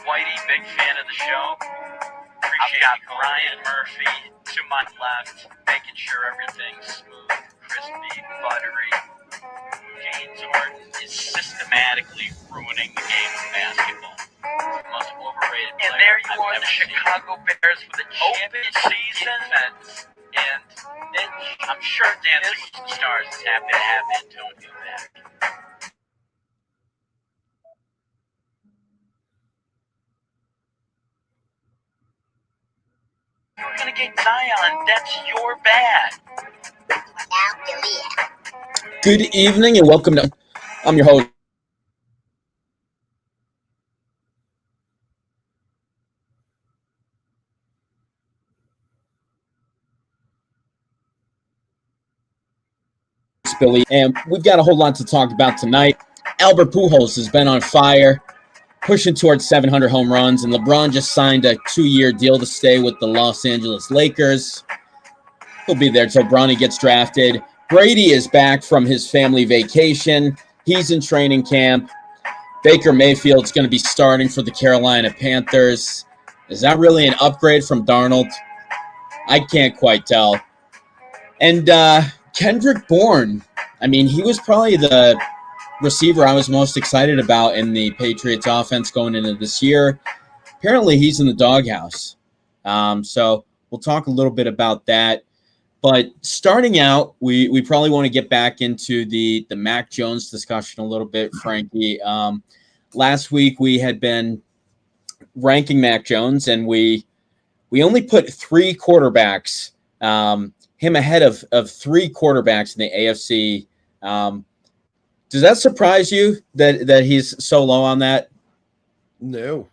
Whitey, big fan of the show. Appreciate I've got Ryan Murphy to my left, making sure everything's smooth, crispy, buttery. James Harden is systematically ruining the game of basketball. The most overrated player. And there you are, the Chicago Bears with a champion season. And I'm sure Dancing with the Stars is happy to have Antonio back. You're going to get Zion. That's your bad. Good evening and welcome to. I'm your host. Billy, and we've got a whole lot to talk about tonight. Albert Pujols has been on fire, pushing towards 700 home runs, and LeBron just signed a 2-year deal to stay with the Los Angeles Lakers. He'll be there till Bronny gets drafted. Brady is back from his family vacation. He's in training camp. Baker Mayfield's going to be starting for the Carolina Panthers. Is that really an upgrade from Darnold? I can't quite tell. And Kendrick Bourne, I mean, he was probably the receiver I was most excited about in the Patriots offense going into this year. Apparently, he's in the doghouse. So we'll talk a little bit about that. But starting out, we probably want to get back into the Mac Jones discussion a little bit, Frankie. Last week, we had been ranking Mac Jones, and we only put 3 quarterbacks, him ahead of 3 quarterbacks in the AFC. Does that surprise you that he's so low on that? No.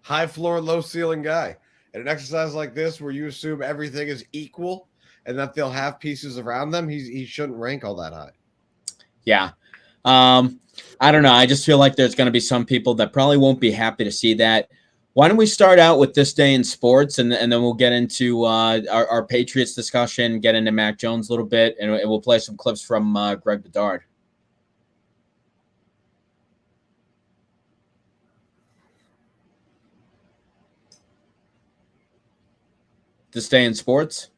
High floor, low ceiling guy. And an exercise like this where you assume everything is equal and that they'll have pieces around them, he shouldn't rank all that high. Yeah. I don't know. I just feel like there's going to be some people that probably won't be happy to see that. Why don't we start out with this day in sports, and then we'll get into our Patriots discussion, get into Mac Jones a little bit, and we'll play some clips from Greg Bedard. This day in sports?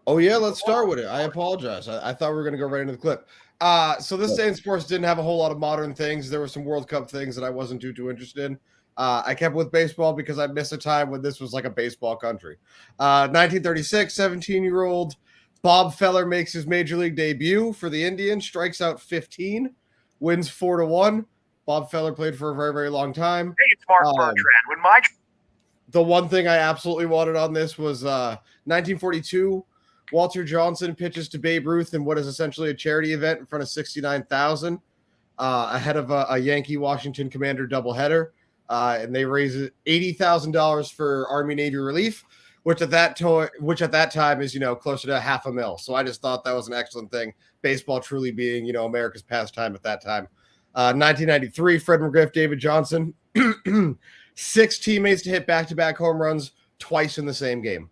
Oh, yeah, let's start with it. I apologize. I thought we were going to go right into the clip. So this day in sports didn't have a whole lot of modern things. There were some World Cup things that I wasn't too interested in. I kept with baseball because I missed a time when this was like a baseball country. 1936, 17-year-old Bob Feller makes his major league debut for the Indians, strikes out 15, wins 4-1. Bob Feller played for a very, very long time. Hey, it's Mark Bertrand. The one thing I absolutely wanted on this was 1942. Walter Johnson pitches to Babe Ruth in what is essentially a charity event in front of 69,000 ahead of a Yankee-Washington Commander doubleheader. And they raise $80,000 for Army-Navy relief, which at that time is, closer to $500,000. So I just thought that was an excellent thing. Baseball truly being, America's pastime at that time. 1993, Fred McGriff, David Johnson, 6 teammates to hit back-to-back home runs twice in the same game.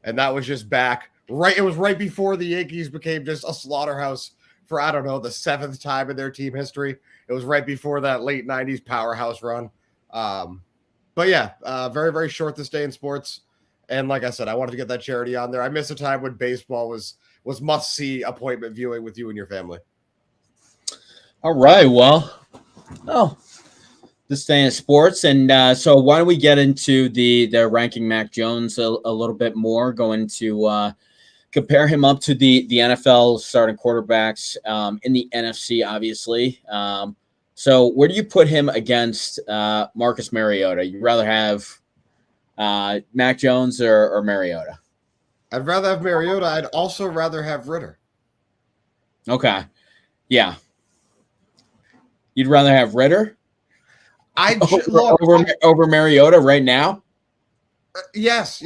And that was just back. It was right before the Yankees became just a slaughterhouse for, I don't know, the 7th time in their team history. It was right before that late 90s powerhouse run. But yeah, very, very short this day in sports. And like I said, I wanted to get that charity on there. I missed a time when baseball was must-see appointment viewing with you and your family. All right, well, this day in sports. And so why don't we get into the ranking Mac Jones a little bit more, going to compare him up to the NFL starting quarterbacks in the NFC, obviously. So where do you put him against Marcus Mariota? You'd rather have Mac Jones or Mariota? I'd rather have Mariota. I'd also rather have Ritter. Okay. Yeah. You'd rather have Ritter? Over Mariota right now? Yes.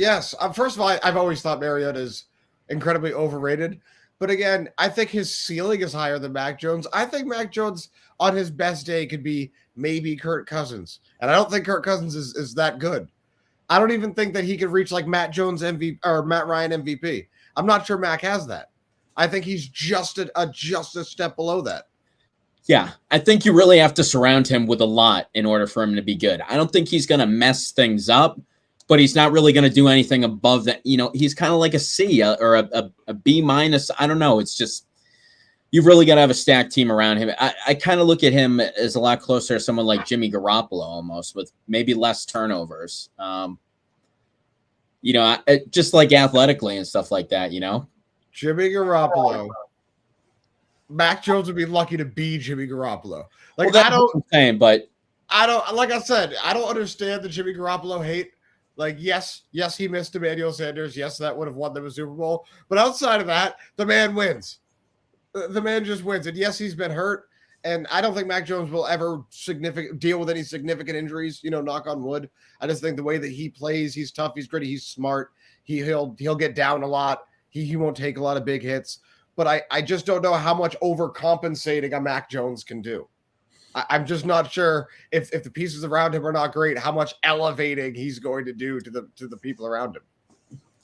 First of all, I've always thought Mariota is incredibly overrated. But again, I think his ceiling is higher than Mac Jones. I think Mac Jones on his best day could be maybe Kirk Cousins. And I don't think Kirk Cousins is that good. I don't even think that he could reach like Matt Jones MVP or Matt Ryan MVP. I'm not sure Mac has that. I think he's just a step below that. Yeah, I think you really have to surround him with a lot in order for him to be good. I don't think he's going to mess things up, but he's not really going to do anything above that. He's kind of like a C or a B minus. I don't know. It's just you've really got to have a stacked team around him. I kind of look at him as a lot closer to someone like Jimmy Garoppolo almost, with maybe less turnovers. Just like athletically and stuff like that, Jimmy Garoppolo. Mac Jones would be lucky to be Jimmy Garoppolo. Like, well, I don't, but I don't, like I said, I don't understand the Jimmy Garoppolo hate. Like, yes, he missed Emmanuel Sanders. Yes, that would have won them a Super Bowl. But outside of that, the man wins. The man just wins. And yes, he's been hurt. And I don't think Mac Jones will ever deal with any significant injuries, knock on wood. I just think the way that he plays, he's tough, he's gritty, he's smart. He'll get down a lot. He won't take a lot of big hits. But I just don't know how much overcompensating a Mac Jones can do. I'm just not sure if the pieces around him are not great, how much elevating he's going to do to the people around him.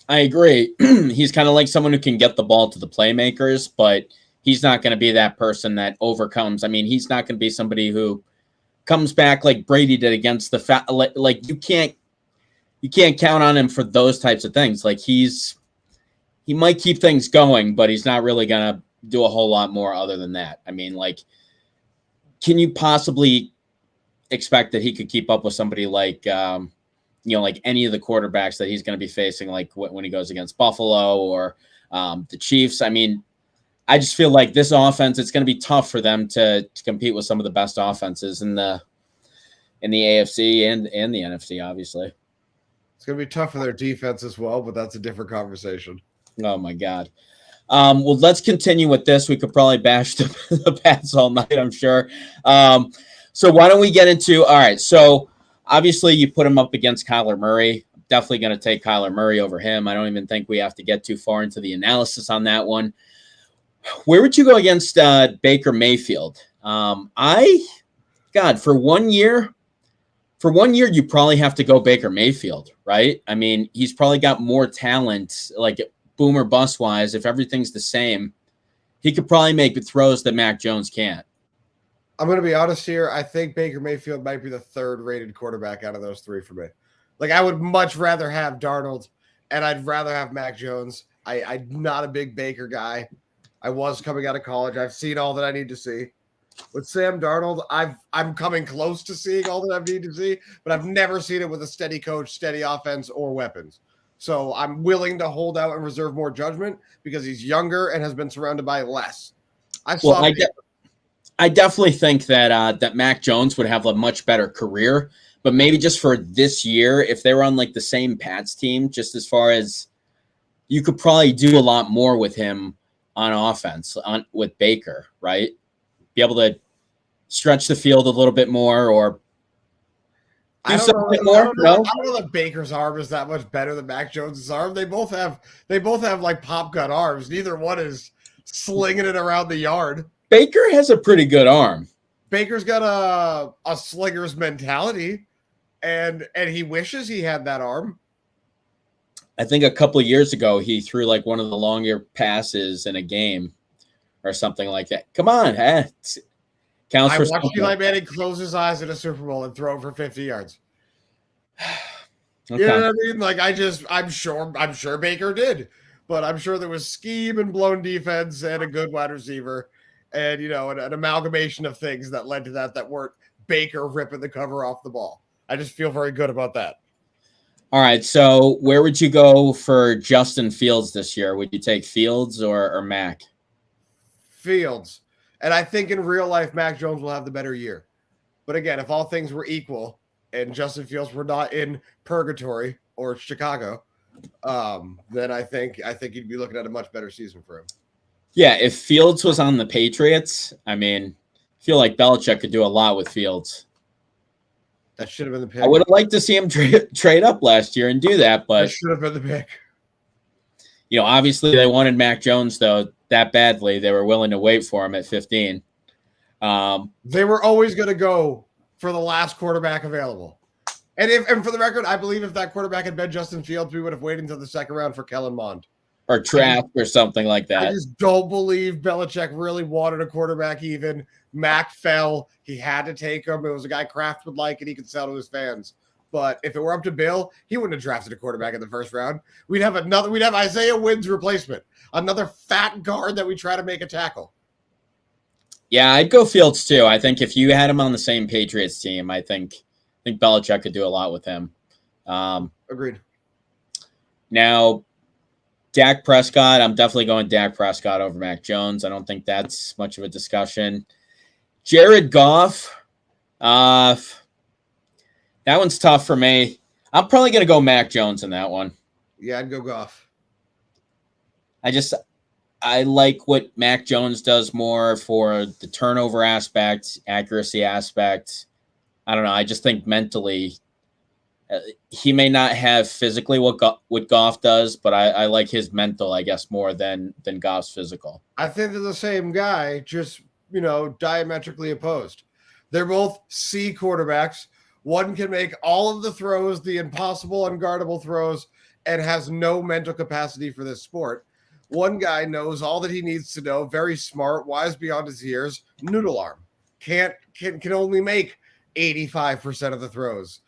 I agree. He's kind of like someone who can get the ball to the playmakers, but he's not going to be that person that overcomes. I mean, he's not going to be somebody who comes back like Brady did against the like you can't count on him for those types of things. Like he might keep things going, but he's not really going to do a whole lot more other than that. I mean, like, can you possibly expect that he could keep up with somebody like, like any of the quarterbacks that he's going to be facing, like when he goes against Buffalo or the Chiefs? I mean, I just feel like this offense, it's going to be tough for them to compete with some of the best offenses in the AFC and the NFC, obviously. It's going to be tough for their defense as well, but that's a different conversation. Oh, my God. Well, let's continue with this. We could probably bash the Pats all night, I'm sure. So why don't we get into – all right, so obviously you put him up against Kyler Murray. I'm definitely going to take Kyler Murray over him. I don't even think we have to get too far into the analysis on that one. Where would you go against Baker Mayfield? For 1 year you probably have to go Baker Mayfield, right? I mean, he's probably got more talent, like boom or bust wise. If everything's the same, he could probably make throws that Mac Jones can't. I'm going to be honest here. I think Baker Mayfield might be the third rated quarterback out of those three for me. Like, I would much rather have Darnold, and I'd rather have Mac Jones. I'm not a big Baker guy. I was coming out of college. I've seen all that I need to see. With Sam Darnold, I'm coming close to seeing all that I need to see, but I've never seen it with a steady coach, steady offense, or weapons. So I'm willing to hold out and reserve more judgment because he's younger and has been surrounded by less. I definitely think that Mac Jones would have a much better career, but maybe just for this year, if they were on like the same Pats team, just as far as you could probably do a lot more with him on offense with Baker, right? Be able to stretch the field a little bit more or do something more. I don't know that Baker's arm is that much better than Mac Jones's arm. They both have like pop gun arms. Neither one is slinging it around the yard. Baker has a pretty good arm. Baker's got a slinger's mentality, and he wishes he had that arm. I think a couple of years ago, he threw like one of the longer passes in a game or something like that. Come on, counts for something. I watched Eli Manning close his eyes at a Super Bowl and throw for 50 yards. Okay. You know what I mean? Like, I'm sure Baker did, but I'm sure there was scheme and blown defense and a good wide receiver and, an amalgamation of things that led to that weren't Baker ripping the cover off the ball. I just feel very good about that. All right, so where would you go for Justin Fields this year? Would you take Fields or Mac? Fields. And I think in real life, Mac Jones will have the better year. But again, if all things were equal and Justin Fields were not in purgatory or Chicago, then I think you'd be looking at a much better season for him. Yeah, if Fields was on the Patriots, I mean, I feel like Belichick could do a lot with Fields. That should have been the pick. I would have liked to see him trade up last year and do that, but that should have been the pick. Obviously they wanted Mac Jones though that badly. They were willing to wait for him at 15. They were always going to go for the last quarterback available. And for the record, I believe if that quarterback had been Justin Fields, we would have waited until the second round for Kellen Mond. or draft or something like I that. just don't believe Belichick really wanted a quarterback even. Mac fell. He had to take him. It was a guy Kraft would like and he could sell to his fans. But if it were up to Bill, he wouldn't have drafted a quarterback in the first round. We'd have Isaiah Wynn's replacement, another fat guard that we try to make a tackle. Yeah, I'd go Fields too. I think if you had him on the same Patriots team, I think Belichick could do a lot with him. Agreed. Now, Dak Prescott, I'm definitely going Dak Prescott over Mac Jones. I don't think that's much of a discussion. Jared Goff, that one's tough for me. I'm probably going to go Mac Jones in that one. Yeah, I'd go Goff. I like what Mac Jones does more for the turnover aspect, accuracy aspect. I don't know. I just think mentally, he may not have physically what Goff does, but I like his mental, I guess, more than Goff's physical. I think they're the same guy, just, diametrically opposed. They're both C quarterbacks. One can make all of the throws, the impossible, unguardable throws, and has no mental capacity for this sport. One guy knows all that he needs to know, very smart, wise beyond his years, noodle arm. Can only make 85% of the throws.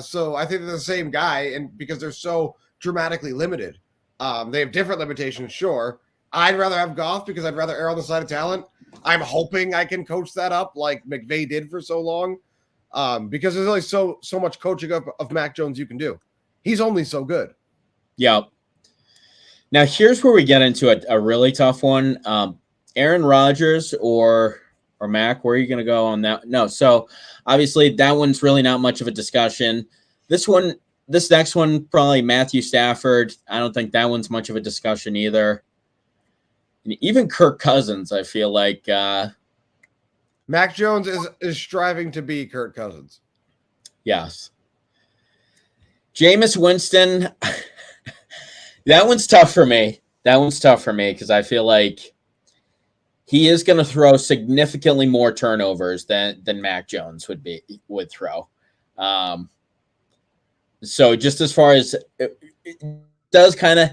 So I think they're the same guy, and because they're so dramatically limited. They have different limitations, sure. I'd rather have Goff because I'd rather err on the side of talent. I'm hoping I can coach that up like McVay did for so long, because there's only so much coaching of Mac Jones you can do. He's only so good. Yeah. Now, here's where we get into a really tough one. Aaron Rodgers or Mac, where are you going to go on that? No, so obviously that one's really not much of a discussion. This next one, probably Matthew Stafford. I don't think that one's much of a discussion either. And even Kirk Cousins, I feel like. Mac Jones is striving to be Kirk Cousins. Yes. Jameis Winston, that one's tough for me. Because I feel like he is going to throw significantly more turnovers than Mac Jones would throw. So just as far as it does kind of,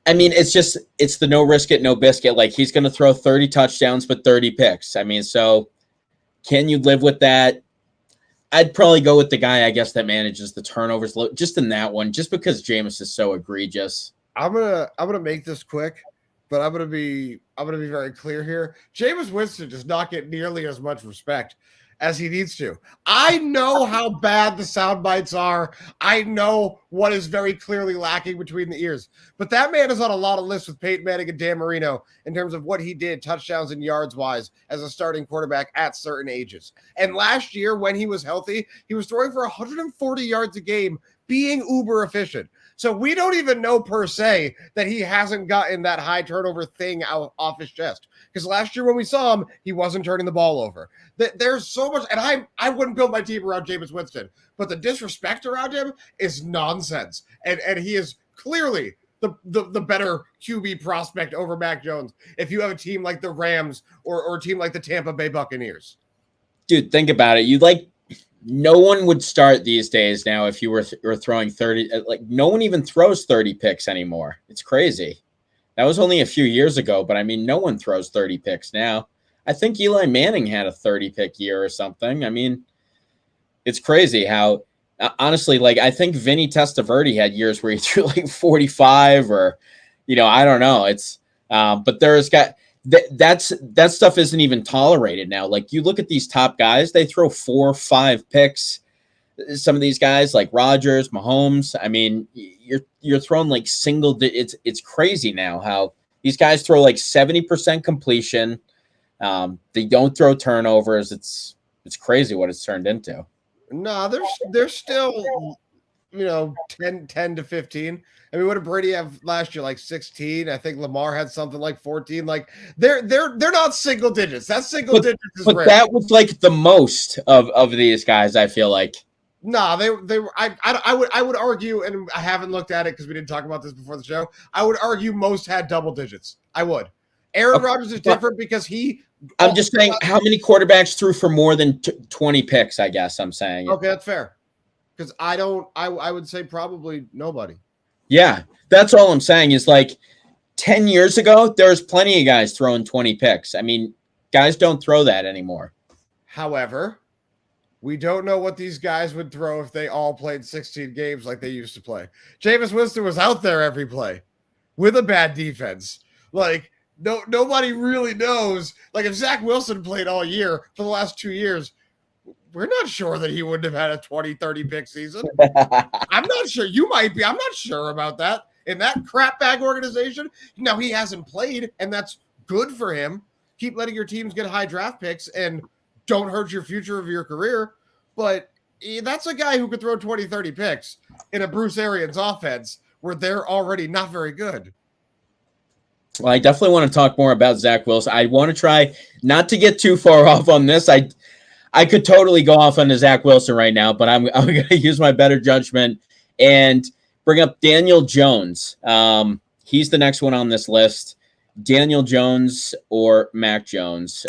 it's the no risk it, no biscuit. Like, he's going to throw 30 touchdowns, but 30 picks. So can you live with that? I'd probably go with the guy, I guess, that manages the turnovers just in that one, just because Jameis is so egregious. I'm gonna make this quick, but I'm gonna be very clear here. Jameis Winston does not get nearly as much respect as he needs to. I know how bad the sound bites are. I know what is very clearly lacking between the ears. But that man is on a lot of lists with Peyton Manning and Dan Marino in terms of what he did touchdowns and yards wise as a starting quarterback at certain ages. And last year, when he was healthy, he was throwing for 140 yards a game, being uber efficient. So we don't even know per se that he hasn't gotten that high turnover thing out off his chest. Because last year when we saw him, he wasn't turning the ball over. There's so much, and I wouldn't build my team around Jameis Winston, but the disrespect around him is nonsense. And he is clearly the better QB prospect over Mac Jones if you have a team like the Rams or a team like the Tampa Bay Buccaneers. Dude, think about it. No one would start these days now if you were throwing 30. No one even throws 30 picks anymore. It's crazy. That was only a few years ago, but no one throws 30 picks now. I think Eli Manning had a 30-pick year or something. It's crazy how, honestly, I think Vinny Testaverde had years where he threw 45 or, I don't know. It's, but that stuff isn't even tolerated now. You look at these top guys, they throw 4 or 5 picks. Some of these guys like Rodgers, Mahomes, you're throwing single digits. It's crazy now how these guys throw 70% completion. They don't throw turnovers. It's crazy what it's turned into. No, they're still 10 to 15. What did Brady have last year? 16. I think Lamar had something like 14. They're not single digits. That's single digits. But rare. That was the most of these guys. I feel like. No, they were. I would argue, and I haven't looked at it because we didn't talk about this before the show. I would argue most had double digits. I would. Aaron Rodgers is different because I'm just saying how many quarterbacks threw for more than 20 picks. I guess I'm saying. Okay, that's fair. Because I would say probably nobody. Yeah, that's all I'm saying is 10 years ago, there was plenty of guys throwing 20 picks. I mean, guys don't throw that anymore. However, we don't know what these guys would throw if they all played 16 games like they used to play. Jameis Winston was out there every play with a bad defense. Like, nobody really knows. Like, if Zach Wilson played all year for the last 2 years, we're not sure that he wouldn't have had a 20, 30 pick season. I'm not sure. You might be. I'm not sure about that. In that crapbag organization, now he hasn't played, and that's good for him. Keep letting your teams get high draft picks and don't hurt your future of your career. But that's a guy who could throw 20, 30 picks in a Bruce Arians offense where they're already not very good. Well, I definitely want to talk more about Zach Wilson. I want to try not to get too far off on this. I could totally go off on the Zach Wilson right now, but I'm going to use my better judgment and bring up Daniel Jones. He's the next one on this list. Daniel Jones or Mac Jones.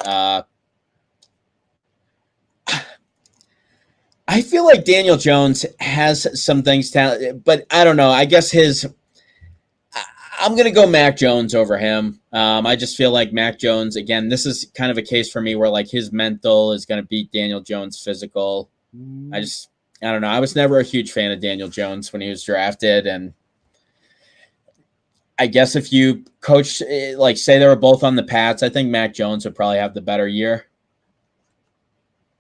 I feel like Daniel Jones has some things talented, but I don't know. I guess I'm going to go Mac Jones over him. I just feel like Mac Jones, again, this is kind of a case for me where like his mental is going to beat Daniel Jones' physical. I don't know. I was never a huge fan of Daniel Jones when he was drafted. And I guess if you coach, like say they were both on the Pats, I think Mac Jones would probably have the better year.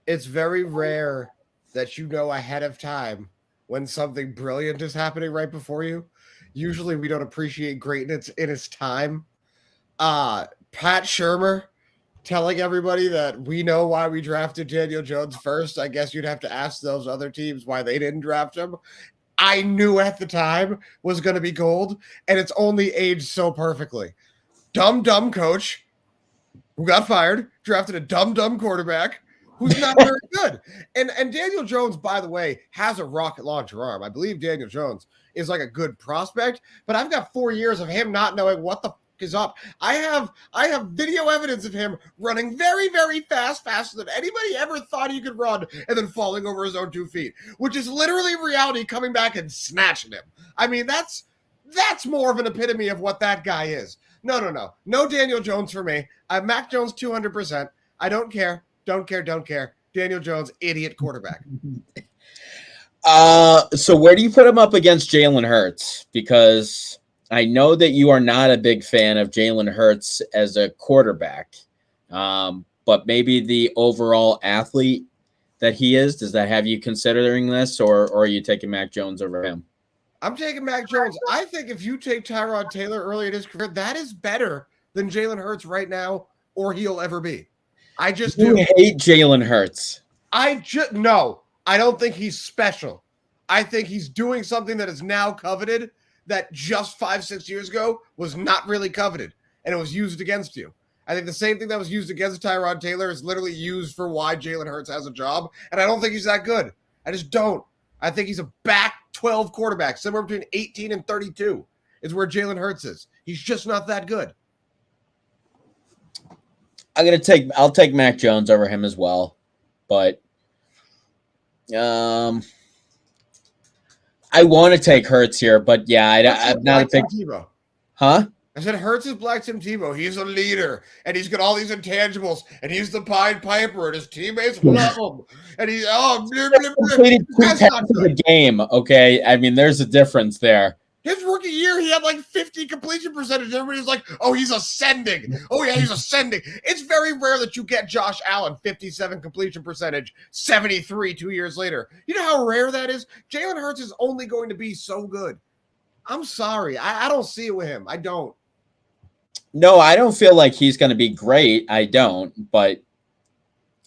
It's very rare that you know ahead of time when something brilliant is happening right before you. Usually we don't appreciate greatness in its time. Pat Shurmur telling everybody that we know why we drafted Daniel Jones first. I guess you'd have to ask those other teams why they didn't draft him. I knew at the time was going to be gold, and it's only aged so perfectly. Dumb coach who got fired, drafted a dumb quarterback who's not very good. And Daniel Jones, by the way, has a rocket launcher arm. I believe Daniel Jones is like a good prospect, but I've got 4 years of him not knowing what the is up. I have video evidence of him running very, very fast, faster than anybody ever thought he could run, and then falling over his own 2 feet, which is literally reality coming back and snatching him. I mean, that's more of an epitome of what that guy is. No Daniel Jones for me. I'm Mac Jones 200%. I don't care. Daniel Jones, idiot quarterback. So where do you put him up against Jalen Hurts? Because I know that you are not a big fan of Jalen Hurts as a quarterback, but maybe the overall athlete that he is, does that have you considering this, or are you taking Mac Jones over him? I'm taking Mac Jones. I think if you take Tyrod Taylor early in his career, that is better than Jalen Hurts right now, or he'll ever be. I just do. You hate Jalen Hurts. No, I don't think he's special. I think he's doing something that is now coveted that just 5-6 years ago was not really coveted, and it was used against you. I think the same thing that was used against Tyrod Taylor is literally used for why Jalen Hurts has a job, and I don't think he's that good. I just don't. I think he's a back 12 quarterback, somewhere between 18 and 32 is where Jalen Hurts is. He's just not that good. I'll take Mac Jones over him as well, but I want to take Hurts here, but yeah, I'm not a big. Huh? I said Hurts is Black Tim Tebow. He's a leader, and he's got all these intangibles, and he's the Pied Piper, and his teammates love him, and he's completed 2 passes a game. Okay, I mean, there's a difference there. His rookie year, he had like 50 completion percentage. Everybody's like, oh, he's ascending. Oh, yeah, he's ascending. It's very rare that you get Josh Allen, 57 completion percentage, 73 2 years later. You know how rare that is? Jalen Hurts is only going to be so good. I'm sorry. I don't see it with him. I don't. No, I don't feel like he's going to be great. I don't. But,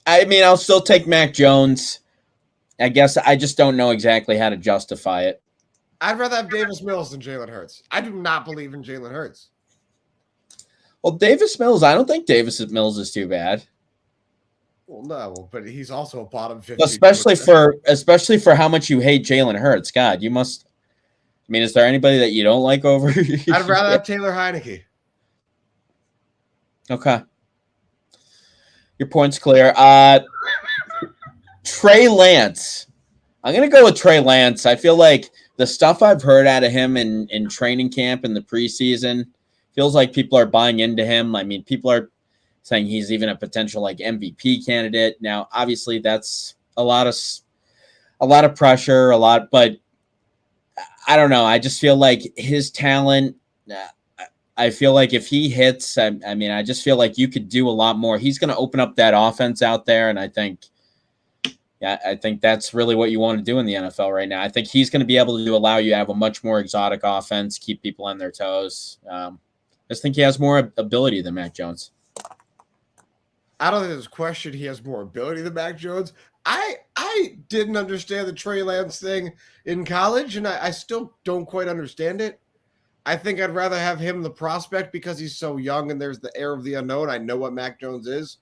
I mean, I'll still take Mac Jones. I guess I just don't know exactly how to justify it. I'd rather have Davis Mills than Jalen Hurts. I do not believe in Jalen Hurts. Well, Davis Mills, I don't think Davis Mills is too bad. Well, no, but he's also a bottom 50. Especially for how much you hate Jalen Hurts. God, you must. I mean, is there anybody that you don't like over? I'd rather have Taylor Heineke. Okay. Your point's clear. Trey Lance. I'm going to go with Trey Lance. I feel like the stuff I've heard out of him in training camp in the preseason feels like people are buying into him. I mean, people are saying he's even a potential like MVP candidate. Now, obviously, that's a lot of pressure, but I don't know. I just feel like his talent. I feel like if he hits, I mean, I just feel like you could do a lot more. He's going to open up that offense out there, and I think that's really what you want to do in the NFL right now. I think he's going to be able to allow you to have a much more exotic offense, keep people on their toes. I just think he has more ability than Mac Jones. I don't think there's a question he has more ability than Mac Jones. I didn't understand the Trey Lance thing in college, and I still don't quite understand it. I think I'd rather have him the prospect because he's so young and there's the air of the unknown. I know what Mac Jones is.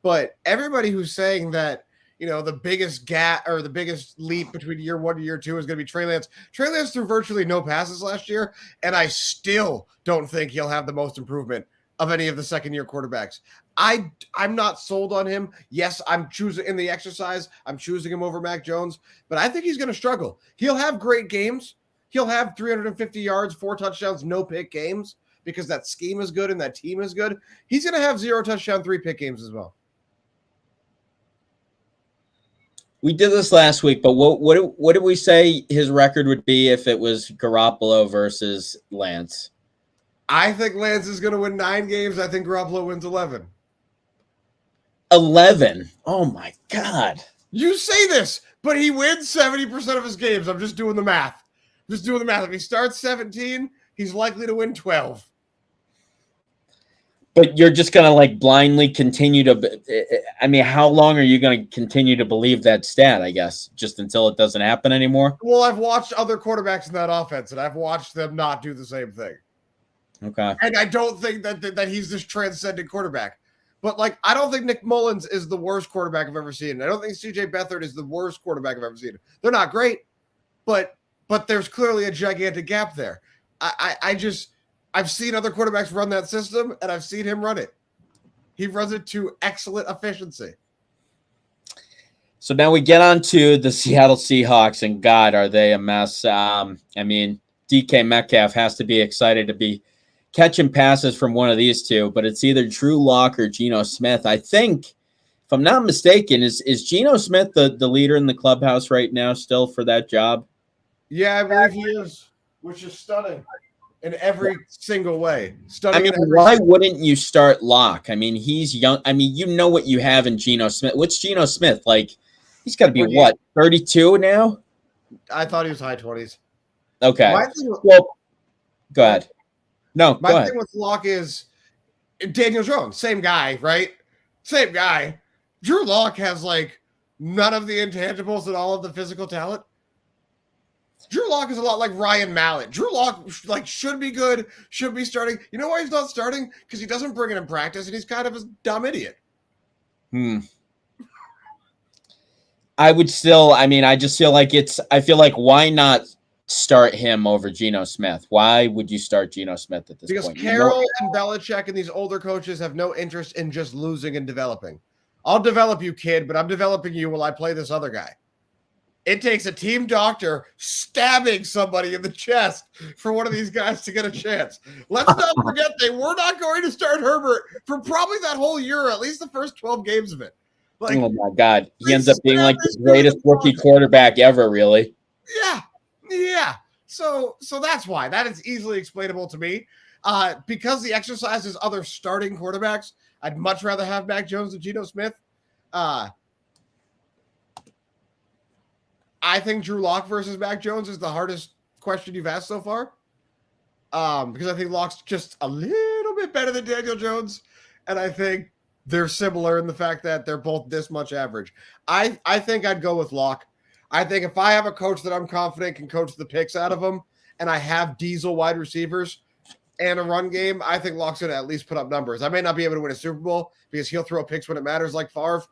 But everybody who's saying that, the biggest gap or the biggest leap between year 1 to year 2 is going to be Trey Lance. Trey Lance threw virtually no passes last year, and I still don't think he'll have the most improvement of any of the second-year quarterbacks. I'm not sold on him. Yes, I'm choosing in the exercise. I'm choosing him over Mac Jones, but I think he's going to struggle. He'll have great games. He'll have 350 yards, 4 touchdowns, no pick games because that scheme is good and that team is good. He's going to have 0 touchdown, 3 pick games as well. We did this last week, but what did we say his record would be if it was Garoppolo versus Lance? I think Lance is going to win 9 games. I think Garoppolo wins 11. 11? Oh, my God. You say this, but he wins 70% of his games. I'm just doing the math. If he starts 17, he's likely to win 12. But you're just going to like blindly continue to, I mean, how long are you going to continue to believe that stat, I guess, just until it doesn't happen anymore? Well, I've watched other quarterbacks in that offense, and I've watched them not do the same thing. Okay. And I don't think that he's this transcendent quarterback. But, I don't think Nick Mullins is the worst quarterback I've ever seen. I don't think C.J. Beathard is the worst quarterback I've ever seen. They're not great, but there's clearly a gigantic gap there. I've seen other quarterbacks run that system, and I've seen him run it. He runs it to excellent efficiency. So now we get on to the Seattle Seahawks, and God, are they a mess. I mean, DK Metcalf has to be excited to be catching passes from one of these two, but it's either Drew Lock or Geno Smith. I think, if I'm not mistaken, is Geno Smith the leader in the clubhouse right now still for that job? Yeah, I believe he is, which is stunning in every single way. Stunning. I mean, why wouldn't you start Lock? I mean, he's young. I mean, you know what you have in Geno Smith. What's Geno Smith? Like, he's got to be, 32 now? I thought he was high 20s. Okay. Well, go ahead. No, go ahead. My thing with Lock is Daniel Jones, same guy, right? Same guy. Drew Lock has, none of the intangibles and all of the physical talent. Drew Lock is a lot like Ryan Mallett. Drew Lock, should be good, should be starting. You know why he's not starting? Because he doesn't bring it in practice, and he's kind of a dumb idiot. I would still, I just feel like why not start him over Geno Smith? Why would you start Geno Smith at this point? Because Carroll and Belichick and these older coaches have no interest in just losing and developing. I'll develop you, kid, but I'm developing you while I play this other guy. It takes a team doctor stabbing somebody in the chest for one of these guys to get a chance. Let's not forget they were not going to start Herbert for probably that whole year, at least the first 12 games of it. Oh, my God. He ends up being the greatest rookie quarterback ever, really. Yeah. So that's why. That is easily explainable to me. Because the exercise is other starting quarterbacks, I'd much rather have Mac Jones than Geno Smith. I think Drew Lock versus Mac Jones is the hardest question you've asked so far. Because I think Lock's just a little bit better than Daniel Jones. And I think they're similar in the fact that they're both this much average. I think I'd go with Lock. I think if I have a coach that I'm confident can coach the picks out of them, and I have diesel wide receivers and a run game, I think Lock's going to at least put up numbers. I may not be able to win a Super Bowl because he'll throw picks when it matters like Favre,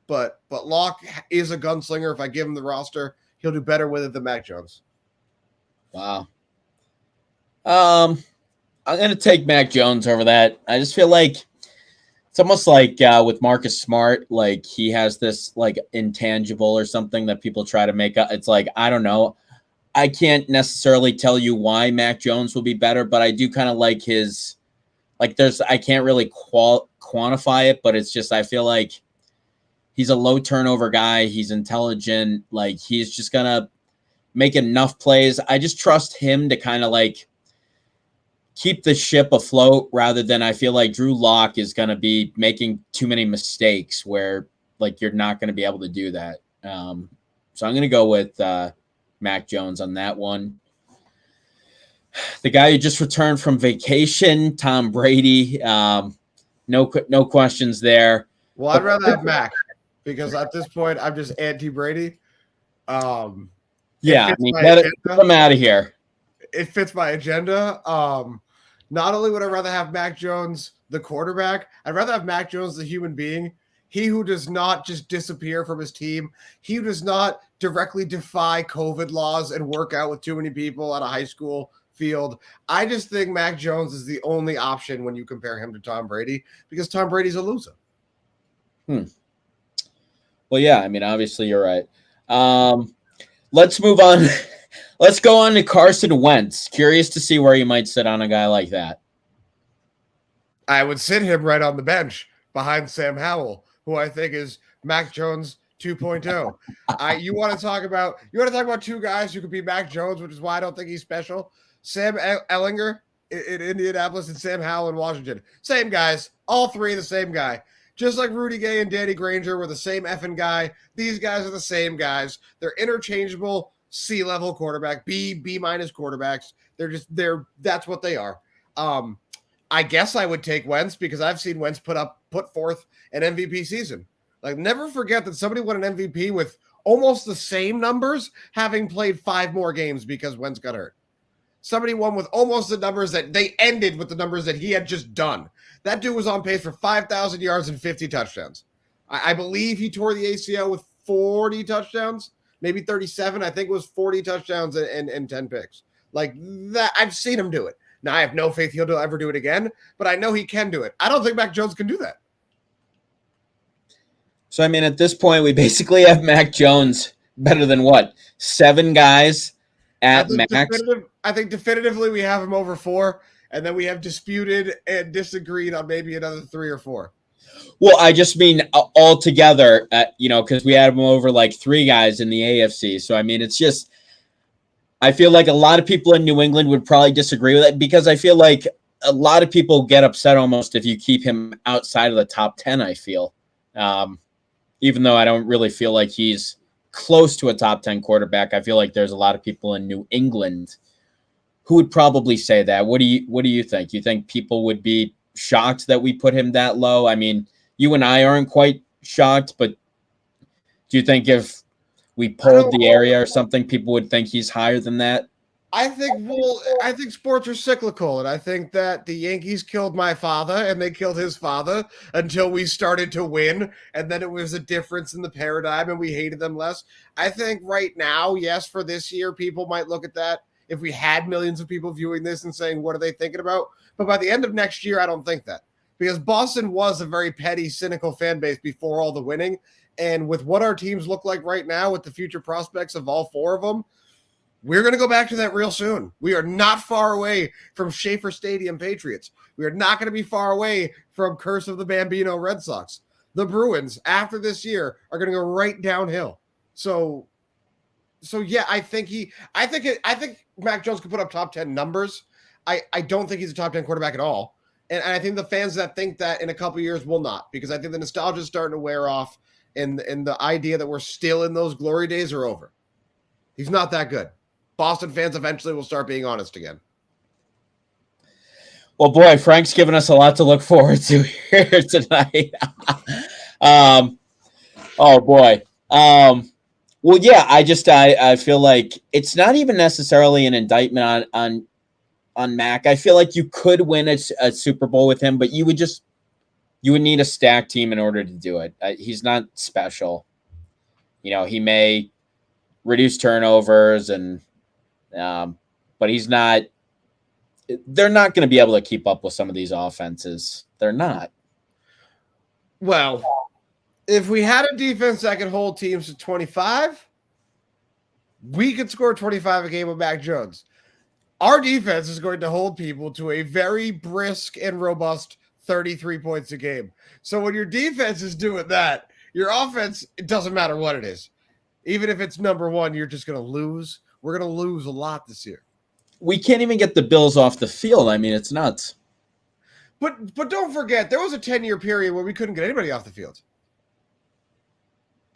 but Lock is a gunslinger. If I give him the roster, he'll do better with it than Mac Jones. Wow. I'm going to take Mac Jones over that. I just feel like it's almost like with Marcus Smart, he has this intangible or something that people try to make up. It's I don't know. I can't necessarily tell you why Mac Jones will be better, but I do kind of like his like I can't really quantify it, but it's just I feel like he's a low turnover guy. He's intelligent. Like he's just gonna make enough plays. I just trust him to kind of like keep the ship afloat rather than I feel like Drew Lock is going to be making too many mistakes where like you're not going to be able to do that. So I'm going to go with Mac Jones on that one. The guy who just returned from vacation, Tom Brady. No questions there. Well, I'd rather have Mac because at this point I'm just anti-Brady. Yeah, I mean, get him out of here. It fits my agenda. Not only would I rather have Mac Jones, the quarterback, I'd rather have Mac Jones, the human being. He who does not just disappear from his team. He who does not directly defy COVID laws and work out with too many people at a high school field. I just think Mac Jones is the only option when you compare him to Tom Brady because Tom Brady's a loser. Well, yeah, I mean, obviously you're right. Let's move on. Let's go on to Carson Wentz. Curious to see where you might sit on a guy like that. I would sit him right on the bench behind Sam Howell, who I think is Mac Jones 2.0. You want to talk about two guys who could be Mac Jones, which is why I don't think he's special. Sam Ehlinger in Indianapolis and Sam Howell in Washington. Same guys, all three the same guy. Just like Rudy Gay and Danny Granger were the same effing guy. These guys are the same guys. They're interchangeable C-level quarterback, B minus quarterbacks. That's what they are. I guess I would take Wentz because I've seen Wentz put forth an MVP season. Like, never forget that somebody won an MVP with almost the same numbers, having played 5 more games because Wentz got hurt. Somebody won with almost the numbers that they ended with the numbers that he had just done. That dude was on pace for 5,000 yards and 50 touchdowns. I believe he tore the ACL with 40 touchdowns, maybe 37. I think it was 40 touchdowns and 10 picks. Like that, I've seen him do it. Now, I have no faith he'll ever do it again, but I know he can do it. I don't think Mac Jones can do that. So, I mean, at this point, we basically have Mac Jones better than what? 7 guys at max? I think definitively we have him over 4, and then we have disputed and disagreed on maybe another 3 or 4. Well, I just mean all together, because we had him over like 3 guys in the AFC. So, I mean, it's just, I feel like a lot of people in New England would probably disagree with it because I feel like a lot of people get upset almost if you keep him outside of the top 10, I feel. Even though I don't really feel like he's close to a top 10 quarterback, I feel like there's a lot of people in New England who would probably say that. What do you think? You think people would be shocked that we put him that low? I mean, you and I aren't quite shocked, but do you think if we polled the area or something, people would think he's higher than that? I think sports are cyclical, and I think that the Yankees killed my father and they killed his father until we started to win, and then it was a difference in the paradigm and we hated them less. I think right now, yes, for this year, people might look at that if we had millions of people viewing this and saying, what are they thinking about? But by the end of next year, I don't think that. Because Boston was a very petty, cynical fan base before all the winning, and with what our teams look like right now, with the future prospects of all 4 of them, we're going to go back to that real soon. We are not far away from Schaefer Stadium Patriots. We are not going to be far away from Curse of the Bambino Red Sox. The Bruins, after this year, are going to go right downhill. So yeah, I think Mac Jones could put up top 10 numbers. I don't think he's a top 10 quarterback at all. And I think the fans that think that in a couple of years will not, because I think the nostalgia is starting to wear off and the idea that we're still in those glory days are over. He's not that good. Boston fans eventually will start being honest again. Well, boy, Frank's given us a lot to look forward to here tonight. Oh, boy. Well, yeah, I feel like it's not even necessarily an indictment on Mac. I feel like you could win a Super Bowl with him, but you would need a stacked team in order to do it. He's not special. He may reduce turnovers but he's not. They're not going to be able to keep up with some of these offenses. They're not. Well, if we had a defense that could hold teams to 25, we could score 25 a game with Mac Jones. Our defense is going to hold people to a very brisk and robust 33 points a game. So when your defense is doing that, your offense, it doesn't matter what it is. Even if it's number one, you're just going to lose. We're going to lose a lot this year. We can't even get the Bills off the field. I mean, it's nuts. But don't forget, there was a 10-year period where we couldn't get anybody off the field.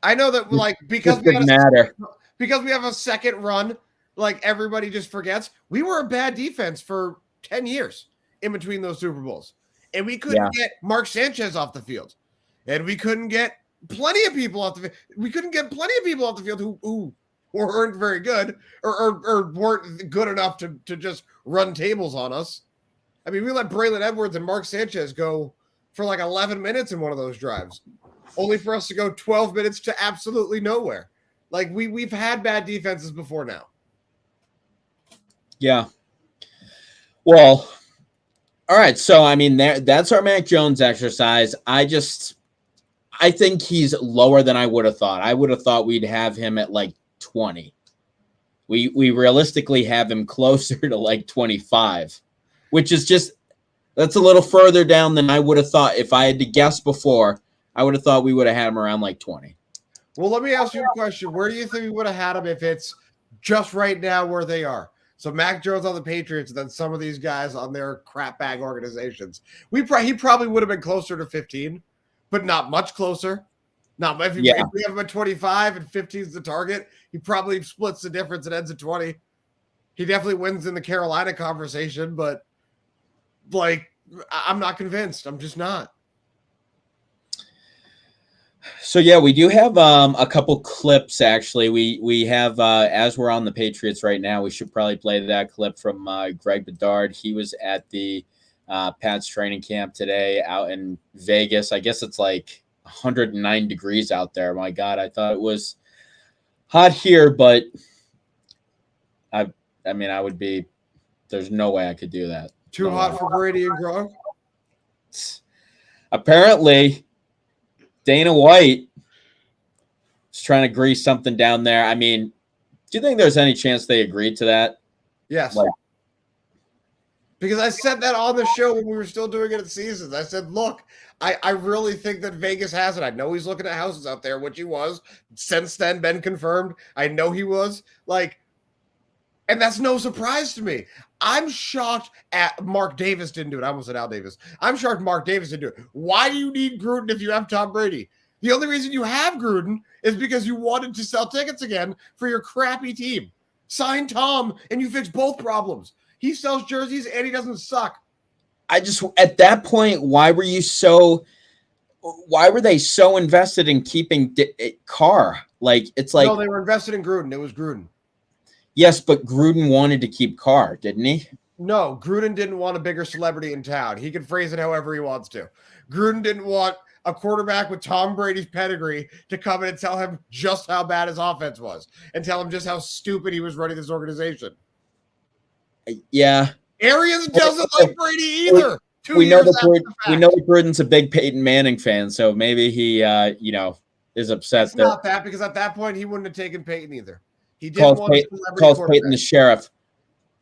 I know that, like, because we have a second run, like everybody just forgets, we were a bad defense for 10 years in between those Super Bowls. And we couldn't get Mark Sanchez off the field. And we couldn't get plenty of people off the field. We couldn't get plenty of people off the field who weren't very good or weren't good enough to just run tables on us. I mean, we let Braylon Edwards and Mark Sanchez go for like 11 minutes in one of those drives, only for us to go 12 minutes to absolutely nowhere. Like, we've had bad defenses before now. Yeah. Well, all right. So, I mean, that's our Mac Jones exercise. I think he's lower than I would have thought. I would have thought we'd have him at like 20. We realistically have him closer to like 25, which is that's a little further down than I would have thought. If I had to guess before, I would have thought we would have had him around like 20. Well, let me ask you a question. Where do you think we would have had him if it's just right now where they are? So Mac Jones on the Patriots and then some of these guys on their crap bag organizations. He probably would have been closer to 15, but not much closer. If we have him at 25 and 15 is the target, he probably splits the difference and ends at 20. He definitely wins in the Carolina conversation, but like, I'm not convinced. I'm just not. So yeah, we do have a couple clips actually. We have as we're on the Patriots right now, we should probably play that clip from Greg Bedard. He was at the Pats training camp today out in Vegas. I guess it's like 109 degrees out there. My God, I thought it was hot here, but I mean, there's no way I could do that. Too hot for Brady and Gronk? Apparently, Dana White is trying to grease something down there. I mean, do you think there's any chance they agreed to that? Yes. Because I said that on the show when we were still doing it at Seasons. I said, look, I really think that Vegas has it. I know he's looking at houses out there, which he was. Since then, been confirmed. I know he was. And that's no surprise to me. I'm shocked at Mark Davis didn't do it. I almost said Al Davis. I'm shocked Mark Davis didn't do it. Why do you need Gruden if you have Tom Brady? The only reason you have Gruden is because you wanted to sell tickets again for your crappy team. Sign Tom and you fix both problems. He sells jerseys and he doesn't suck. At that point, why were they so invested in keeping Carr? No, they were invested in Gruden. It was Gruden. Yes, but Gruden wanted to keep Carr, didn't he? No, Gruden didn't want a bigger celebrity in town. He can phrase it however he wants to. Gruden didn't want a quarterback with Tom Brady's pedigree to come in and tell him just how bad his offense was and tell him just how stupid he was running this organization. Yeah. Arians doesn't like Brady either. We know that Gruden's a big Peyton Manning fan, so maybe he, is upset. It's not that, because at that point he wouldn't have taken Peyton either. He didn't want a celebrity quarterback. Peyton the sheriff.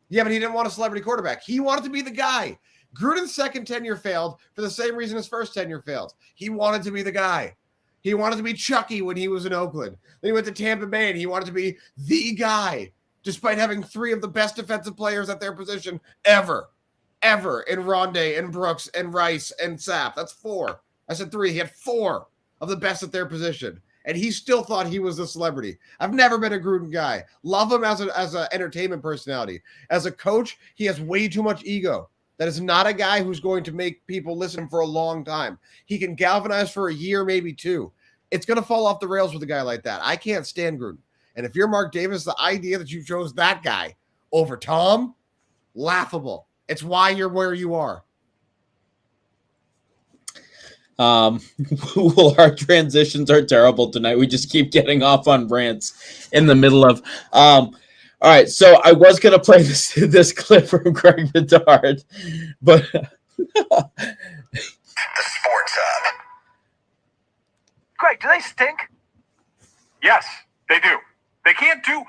Yeah, but he didn't want a celebrity quarterback. He wanted to be the guy. Gruden's second tenure failed for the same reason his first tenure failed. He wanted to be the guy. He wanted to be Chucky when he was in Oakland. Then he went to Tampa Bay and he wanted to be the guy, despite having three of the best defensive players at their position ever in Rondé and Brooks and Rice and Sapp. That's four. I said three. He had four of the best at their position. And he still thought he was a celebrity. I've never been a Gruden guy. Love him as an entertainment personality. As a coach, he has way too much ego. That is not a guy who's going to make people listen for a long time. He can galvanize for a year, maybe two. It's going to fall off the rails with a guy like that. I can't stand Gruden. And if you're Mark Davis, the idea that you chose that guy over Tom, laughable. It's why you're where you are. Well, our transitions are terrible tonight. We just keep getting off on rants in the middle of. All right, so I was gonna play this clip from Greg Bedard, but the Sports Hub. Greg, do they stink? Yes, they do. They can't do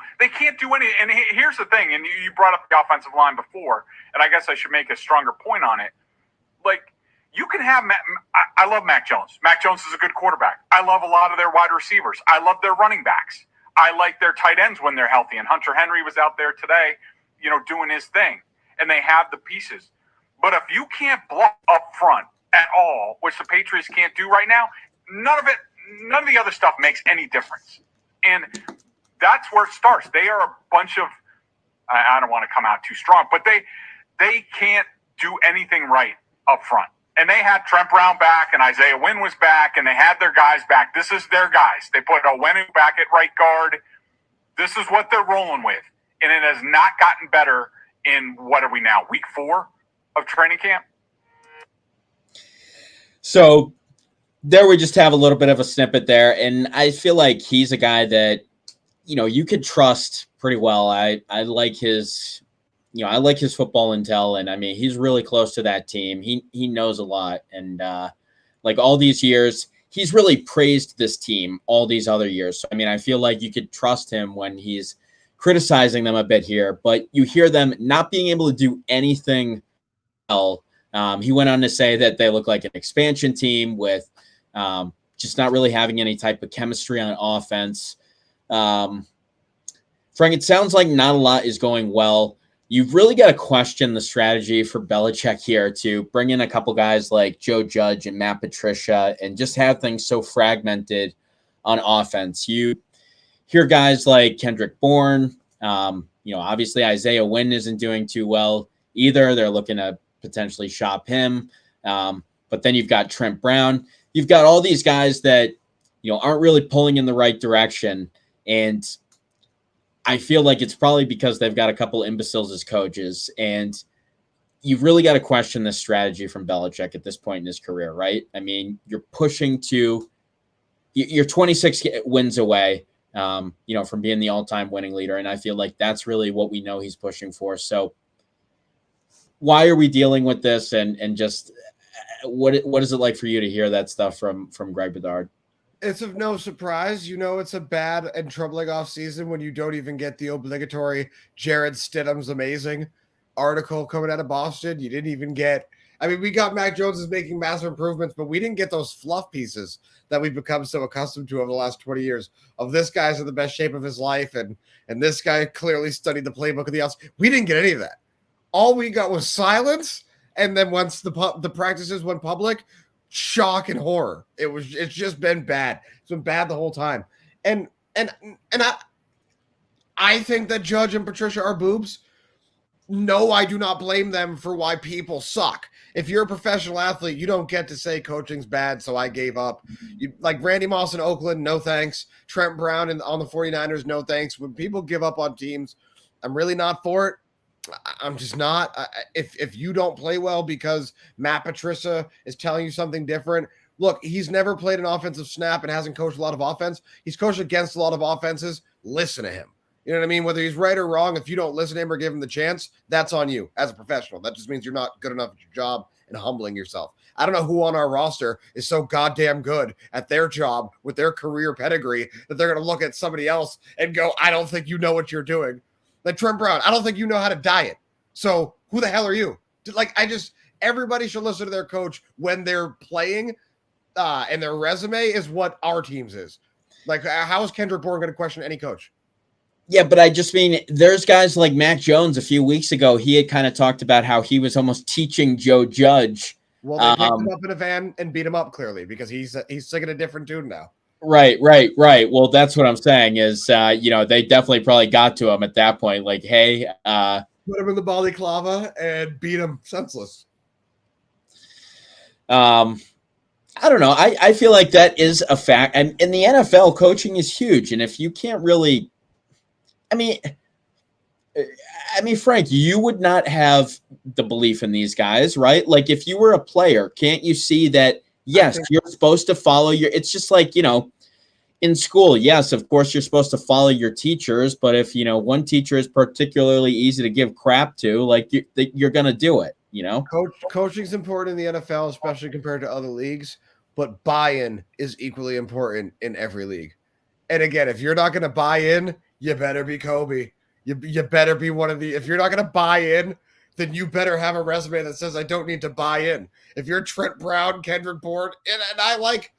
any. And here's the thing. And you brought up the offensive line before, and I guess I should make a stronger point on it. Like, you can have I love Mac Jones. Mac Jones is a good quarterback. I love a lot of their wide receivers. I love their running backs. I like their tight ends when they're healthy. And Hunter Henry was out there today, doing his thing. And they have the pieces. But if you can't block up front at all, which the Patriots can't do right now, none of the other stuff makes any difference. And that's where it starts. They are a bunch of, I don't want to come out too strong, but they can't do anything right up front. And they had Trent Brown back, and Isaiah Wynn was back, and they had their guys back. This is their guys. They put Owenu back at right guard. This is what they're rolling with. And it has not gotten better in, what are we now, week 4 of training camp? So there we just have a little bit of a snippet there, and I feel like he's a guy that, you could trust pretty well. I like his football intel, and I mean, he's really close to that team. He knows a lot, and like all these years, he's really praised this team all these other years. So, I mean, I feel like you could trust him when he's criticizing them a bit here, but you hear them not being able to do anything well. He went on to say that they look like an expansion team with just not really having any type of chemistry on offense. Frank, it sounds like not a lot is going well. You've really got to question the strategy for Belichick here to bring in a couple guys like Joe Judge and Matt Patricia and just have things so fragmented on offense. You hear guys like Kendrick Bourne. Obviously Isaiah Wynn isn't doing too well either. They're looking to potentially shop him. But then you've got Trent Brown. You've got all these guys that, aren't really pulling in the right direction. And I feel like it's probably because they've got a couple imbeciles as coaches. And you've really got to question this strategy from Belichick at this point in his career, right? I mean, you're 26 wins away, from being the all-time winning leader. And I feel like that's really what we know he's pushing for. So why are we dealing with this? And just what is it like for you to hear that stuff from Greg Bedard? It's of no surprise. It's a bad and troubling offseason when you don't even get the obligatory Jared Stidham's amazing article coming out of Boston. You didn't even get – I mean, we got Mac Jones is making massive improvements, but we didn't get those fluff pieces that we've become so accustomed to over the last 20 years of this guy's in the best shape of his life, and this guy clearly studied the playbook of the else. We didn't get any of that. All we got was silence, and then once the practices went public – shock and horror. It's just been bad. It's been bad the whole time. And I think that Judge and Patricia are boobs. No, I do not blame them for why people suck. If you're a professional athlete, you don't get to say coaching's bad, so I gave up. Like Randy Moss in Oakland, no thanks. Trent Brown on the 49ers, no thanks. When people give up on teams, I'm really not for it. I'm just not. If you don't play well because Matt Patricia is telling you something different, look, he's never played an offensive snap and hasn't coached a lot of offense. He's coached against a lot of offenses. Listen to him. You know what I mean? Whether he's right or wrong, if you don't listen to him or give him the chance, that's on you as a professional. That just means you're not good enough at your job and humbling yourself. I don't know who on our roster is so goddamn good at their job with their career pedigree that they're going to look at somebody else and go, I don't think you know what you're doing. Like Trent Brown, I don't think you know how to diet. So who the hell are you? Everybody should listen to their coach when they're playing, and their resume is what our team's is. Like, how is Kendrick Bourne going to question any coach? Yeah, but I just mean there's guys like Mac Jones a few weeks ago. He had kind of talked about how he was almost teaching Joe Judge. Well, they picked him up in a van and beat him up clearly because he's singing a different tune now. Right. Well, that's what I'm saying is, they definitely probably got to him at that point. Like, hey, put him in the balaclava and beat him senseless. I don't know. I feel like that is a fact. And in the NFL, coaching is huge. And if you can't really, I mean, Frank, you would not have the belief in these guys, right? Like if you were a player, can't you see that? Yes, you're supposed to follow it's just like, in school, yes, of course, you're supposed to follow your teachers. But if, one teacher is particularly easy to give crap to, like you're going to do it, Coaching's important in the NFL, especially compared to other leagues. But buy-in is equally important in every league. And again, if you're not going to buy in, You better be Kobe. You better be one of the. If you're not going to buy in, then you better have a resume that says I don't need to buy in. If you're Trent Brown, Kendrick Bourne, and I like,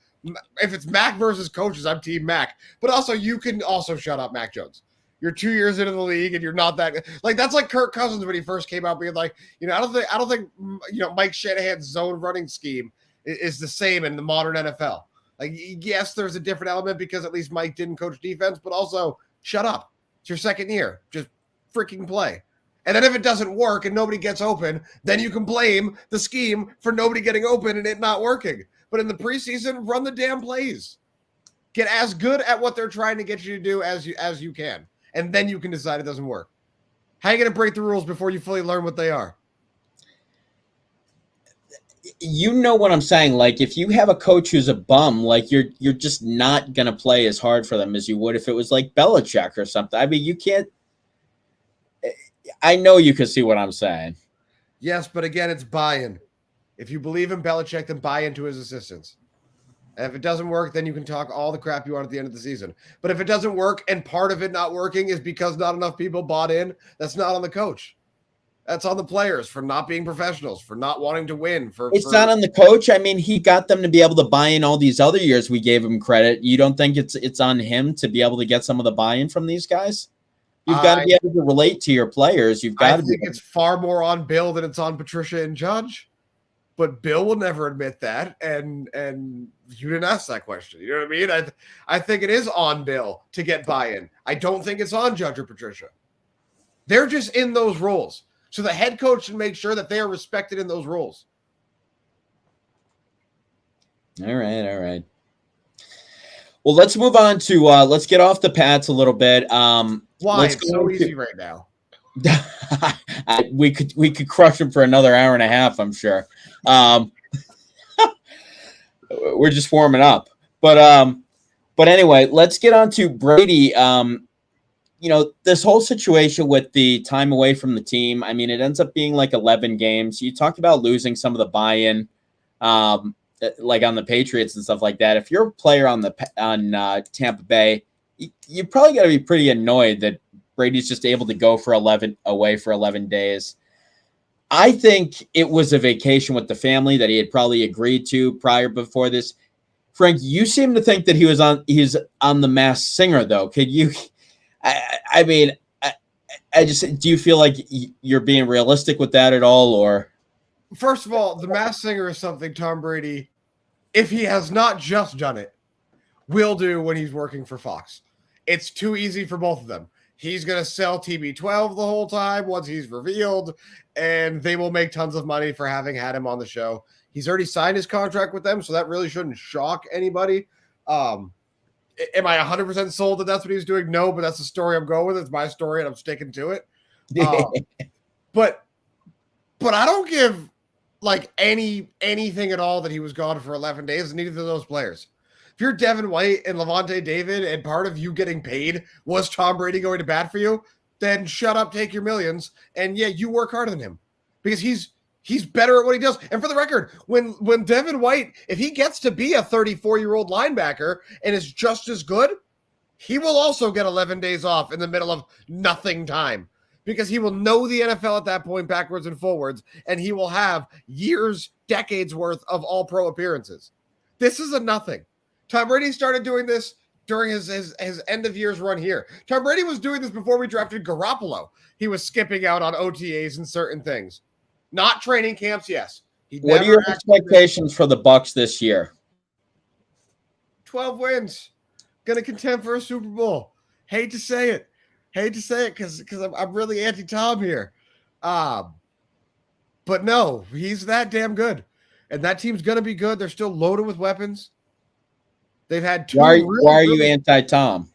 if it's Mac versus coaches, I'm Team Mac. But also, you can also shut up Mac Jones. You're 2 years into the league and you're not that like that's like Kirk Cousins when he first came out being like, I don't think Mike Shanahan's zone running scheme is the same in the modern NFL. Like, yes, there's a different element because at least Mike didn't coach defense, but also shut up. It's your second year. Just freaking play. And then if it doesn't work and nobody gets open, then you can blame the scheme for nobody getting open and it not working. But in the preseason, run the damn plays. Get as good at what they're trying to get you to do as you can. And then you can decide it doesn't work. How are you going to break the rules before you fully learn what they are? You know what I'm saying? Like, if you have a coach who's a bum, like you're just not going to play as hard for them as you would if it was like Belichick or something. I mean, you can't. I know you can see what I'm saying. Yes, but again, it's buy-in. If you believe in Belichick, then buy into his assistants. And if it doesn't work, then you can talk all the crap you want at the end of the season. But if it doesn't work and part of it not working is because not enough people bought in, that's not on the coach. That's on the players for not being professionals, for not wanting to win. It's not on the coach. I mean, he got them to be able to buy in all these other years we gave him credit. You don't think it's on him to be able to get some of the buy-in from these guys? You've got to be able to relate to your players. You've got to think it's far more on Bill than it's on Patricia and Judge. But Bill will never admit that, and you didn't ask that question. You know what I mean? I think it is on Bill to get buy-in. I don't think it's on Judge or Patricia. They're just in those roles. So the head coach should make sure that they are respected in those roles. All right. Well, let's move on to let's get off the Pats a little bit. Why? It's so easy right now. we could crush him for another hour and a half, I'm sure. We're just warming up. But anyway, let's get on to Brady. This whole situation with the time away from the team, I mean, it ends up being like 11 games. You talked about losing some of the buy-in, like on the Patriots and stuff like that. If you're a player on Tampa Bay, you probably got to be pretty annoyed that Brady's just able to go away for 11 days. I think it was a vacation with the family that he had probably agreed to before this. Frank, you seem to think that he's on The Masked Singer, though. Could you? I mean, do you feel like you're being realistic with that at all, or? First of all, The Masked Singer is something Tom Brady, if he has not just done it, will do when he's working for Fox. It's too easy for both of them. He's going to sell TB12 the whole time once he's revealed, and they will make tons of money for having had him on the show. He's already signed his contract with them, so that really shouldn't shock anybody. Am I 100% sold that that's what he's doing? No, but that's the story I'm going with. It's my story, and I'm sticking to it. But I don't give like anything at all that he was gone for 11 days, and neither of those players. If you're Devin White and Levante David and part of you getting paid was Tom Brady going to bat for you, then shut up, take your millions, and yeah, you work harder than him because he's better at what he does. And for the record, when Devin White, if he gets to be a 34-year-old linebacker and is just as good, he will also get 11 days off in the middle of nothing time because he will know the NFL at that point backwards and forwards, and he will have years, decades worth of all-pro appearances. This is a nothing. Tom Brady started doing this during his end of years run here. Tom Brady was doing this before we drafted Garoppolo. He was skipping out on OTAs and certain things. Not training camps, yes. What are your expectations for the Bucs this year? 12 wins. Going to contend for a Super Bowl. Hate to say it because I'm really anti-Tom here. But no, he's that damn good. And that team's going to be good. They're still loaded with weapons. They've had two. Why are you anti-Tom?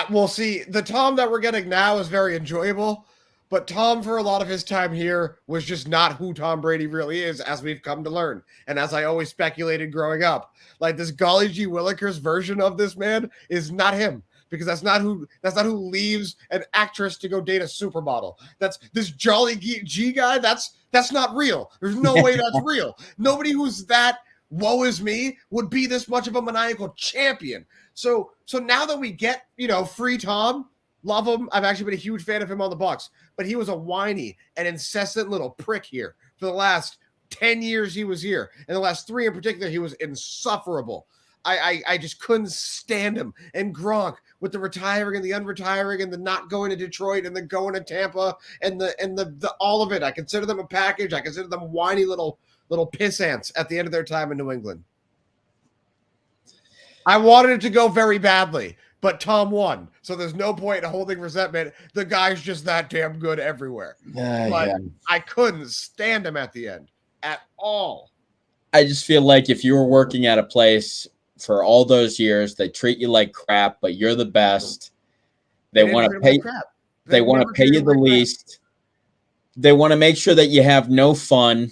Well, see, the Tom that we're getting now is very enjoyable, but Tom, for a lot of his time here, was just not who Tom Brady really is, as we've come to learn. And as I always speculated growing up, like this Golly G. Willikers version of this man is not him, because that's not who leaves an actress to go date a supermodel. That's this Jolly G guy. That's not real. There's no way that's real. Nobody who's that woe is me would be this much of a maniacal champion. So now that we get, free Tom, love him. I've actually been a huge fan of him on the Bucks, but he was a whiny and incessant little prick here for the last 10 years he was here. And the last 3 in particular, he was insufferable. I just couldn't stand him. And Gronk with the retiring and the unretiring and the not going to Detroit and the going to Tampa and the all of it. I consider them a package. I consider them whiny little piss ants at the end of their time in New England. I wanted it to go very badly, but Tom won. So there's no point in holding resentment. The guy's just that damn good everywhere. But I couldn't stand him at the end at all. I just feel like if you were working at a place for all those years, they treat you like crap, but you're the best. They want to pay. They want to pay you the least. They want to make sure that you have no fun.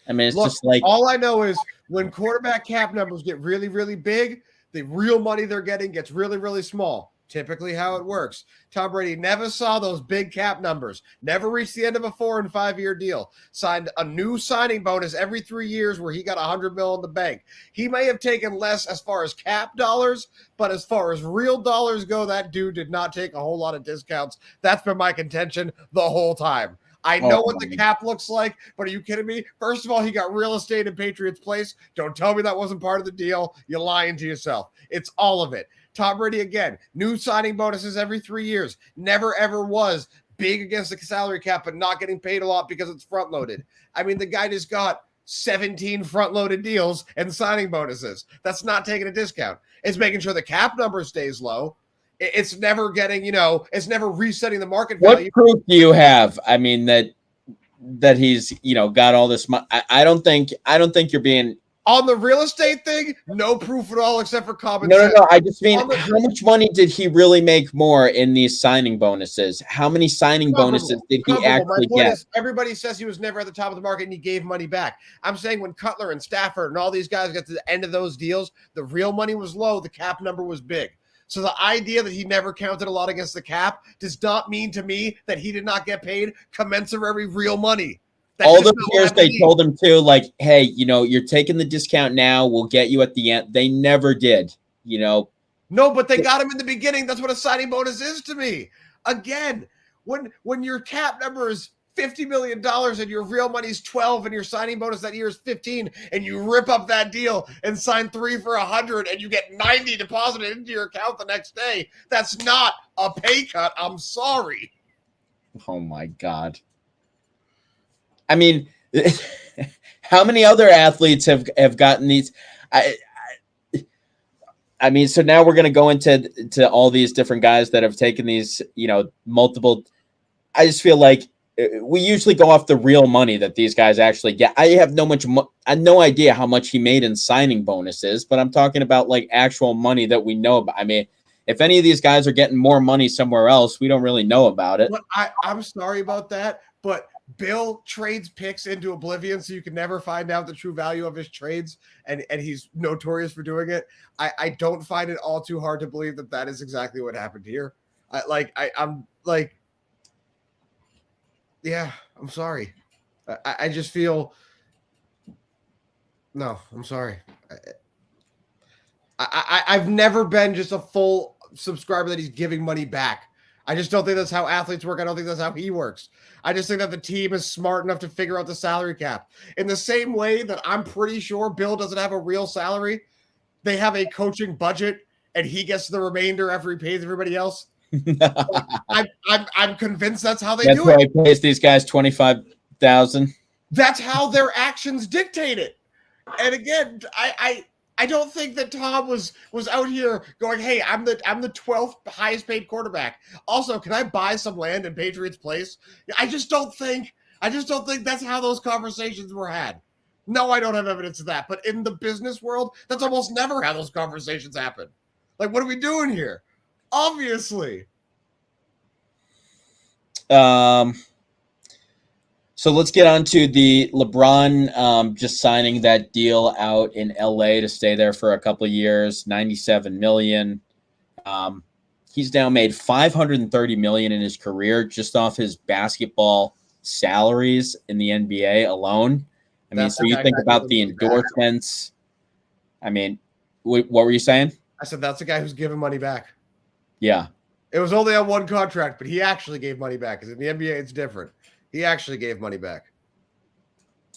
I mean, it's just like all I know is when quarterback cap numbers get really, really big, the real money they're getting gets really, really small. Typically how it works. Tom Brady never saw those big cap numbers, never reached the end of a 4 and 5 year deal, signed a new signing bonus every 3 years where he got $100 million in the bank. He may have taken less as far as cap dollars, but as far as real dollars go, that dude did not take a whole lot of discounts. That's been my contention the whole time. I know what the cap looks like, but are you kidding me? First of all, he got real estate in Patriots Place. Don't tell me that wasn't part of the deal. You're lying to yourself. It's all of it. Tom Brady, again, new signing bonuses every 3 years. Never, ever was big against the salary cap, but not getting paid a lot because it's front-loaded. I mean, the guy just got 17 front-loaded deals and signing bonuses. That's not taking a discount. It's making sure the cap number stays low. It's never getting, it's never resetting the market value. What proof do you have? I mean, that he's, got all this money. I don't think you're being on the real estate thing. No proof at all, except for common sense. No. I just mean, how much money did he really make more in these signing bonuses? How many signing bonuses did he actually get? Everybody says he was never at the top of the market and he gave money back. I'm saying when Cutler and Stafford and all these guys got to the end of those deals, the real money was low. The cap number was big. So the idea that he never counted a lot against the cap does not mean to me that he did not get paid commensurate real money. All those years they told him to, like, hey, you're taking the discount now. We'll get you at the end. They never did, No, but they got him in the beginning. That's what a signing bonus is to me. Again, when your cap number is $50 million and your real money's 12 and your signing bonus that year is 15 and you rip up that deal and sign 3 for 100 and you get 90 deposited into your account the next day, that's not a pay cut. I'm sorry. Oh my God. I mean, how many other athletes have gotten these? I mean, so now we're going to go into all these different guys that have taken these, multiple. I just feel like we usually go off the real money that these guys actually get. I have no idea how much he made in signing bonuses, but I'm talking about like actual money that we know about. I mean, if any of these guys are getting more money somewhere else, we don't really know about it. Well, I'm sorry about that, but Bill trades picks into oblivion so you can never find out the true value of his trades, and he's notorious for doing it. I don't find it all too hard to believe that is exactly what happened here. I'm like, yeah, I'm sorry. I just feel no, I'm sorry. I've never been just a full subscriber that he's giving money back. I just don't think that's how athletes work. I don't think that's how he works. I just think that the team is smart enough to figure out the salary cap. In the same way that I'm pretty sure Bill doesn't have a real salary, they have a coaching budget and he gets the remainder after he pays everybody else. I'm convinced that's how they do it. That's why he pays these guys $25,000. That's how their actions dictate it. And again, I don't think that Tom was out here going, hey, I'm the 12th highest paid quarterback. Also, can I buy some land in Patriots Place? I just don't think that's how those conversations were had. No, I don't have evidence of that. But in the business world, that's almost never how those conversations happen. Like, what are we doing here? Obviously. So let's get on to the LeBron just signing that deal out in LA to stay there for a couple of years, $97 million. He's now made $530 million in his career just off his basketball salaries in the NBA alone. I mean, so you think about the endorsements, I mean, what were you saying? I said that's a guy who's giving money back. Yeah. It was only on one contract, but he actually gave money back. Because in the NBA, it's different. He actually gave money back.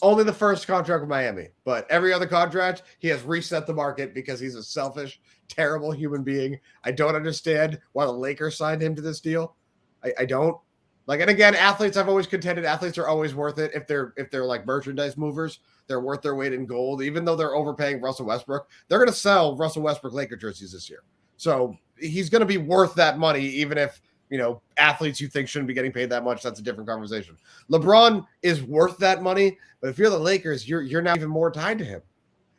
Only the first contract with Miami, but every other contract, he has reset the market because he's a selfish, terrible human being. I don't understand why the Lakers signed him to this deal. I don't. Like, and again, athletes, I've always contended athletes are always worth it if they're like merchandise movers. They're worth their weight in gold, even though they're overpaying Russell Westbrook. They're going to sell Russell Westbrook Laker jerseys this year, so he's going to be worth that money, even if athletes you think shouldn't be getting paid that much. That's a different conversation. LeBron is worth that money, but if you're the Lakers, you're now even more tied to him.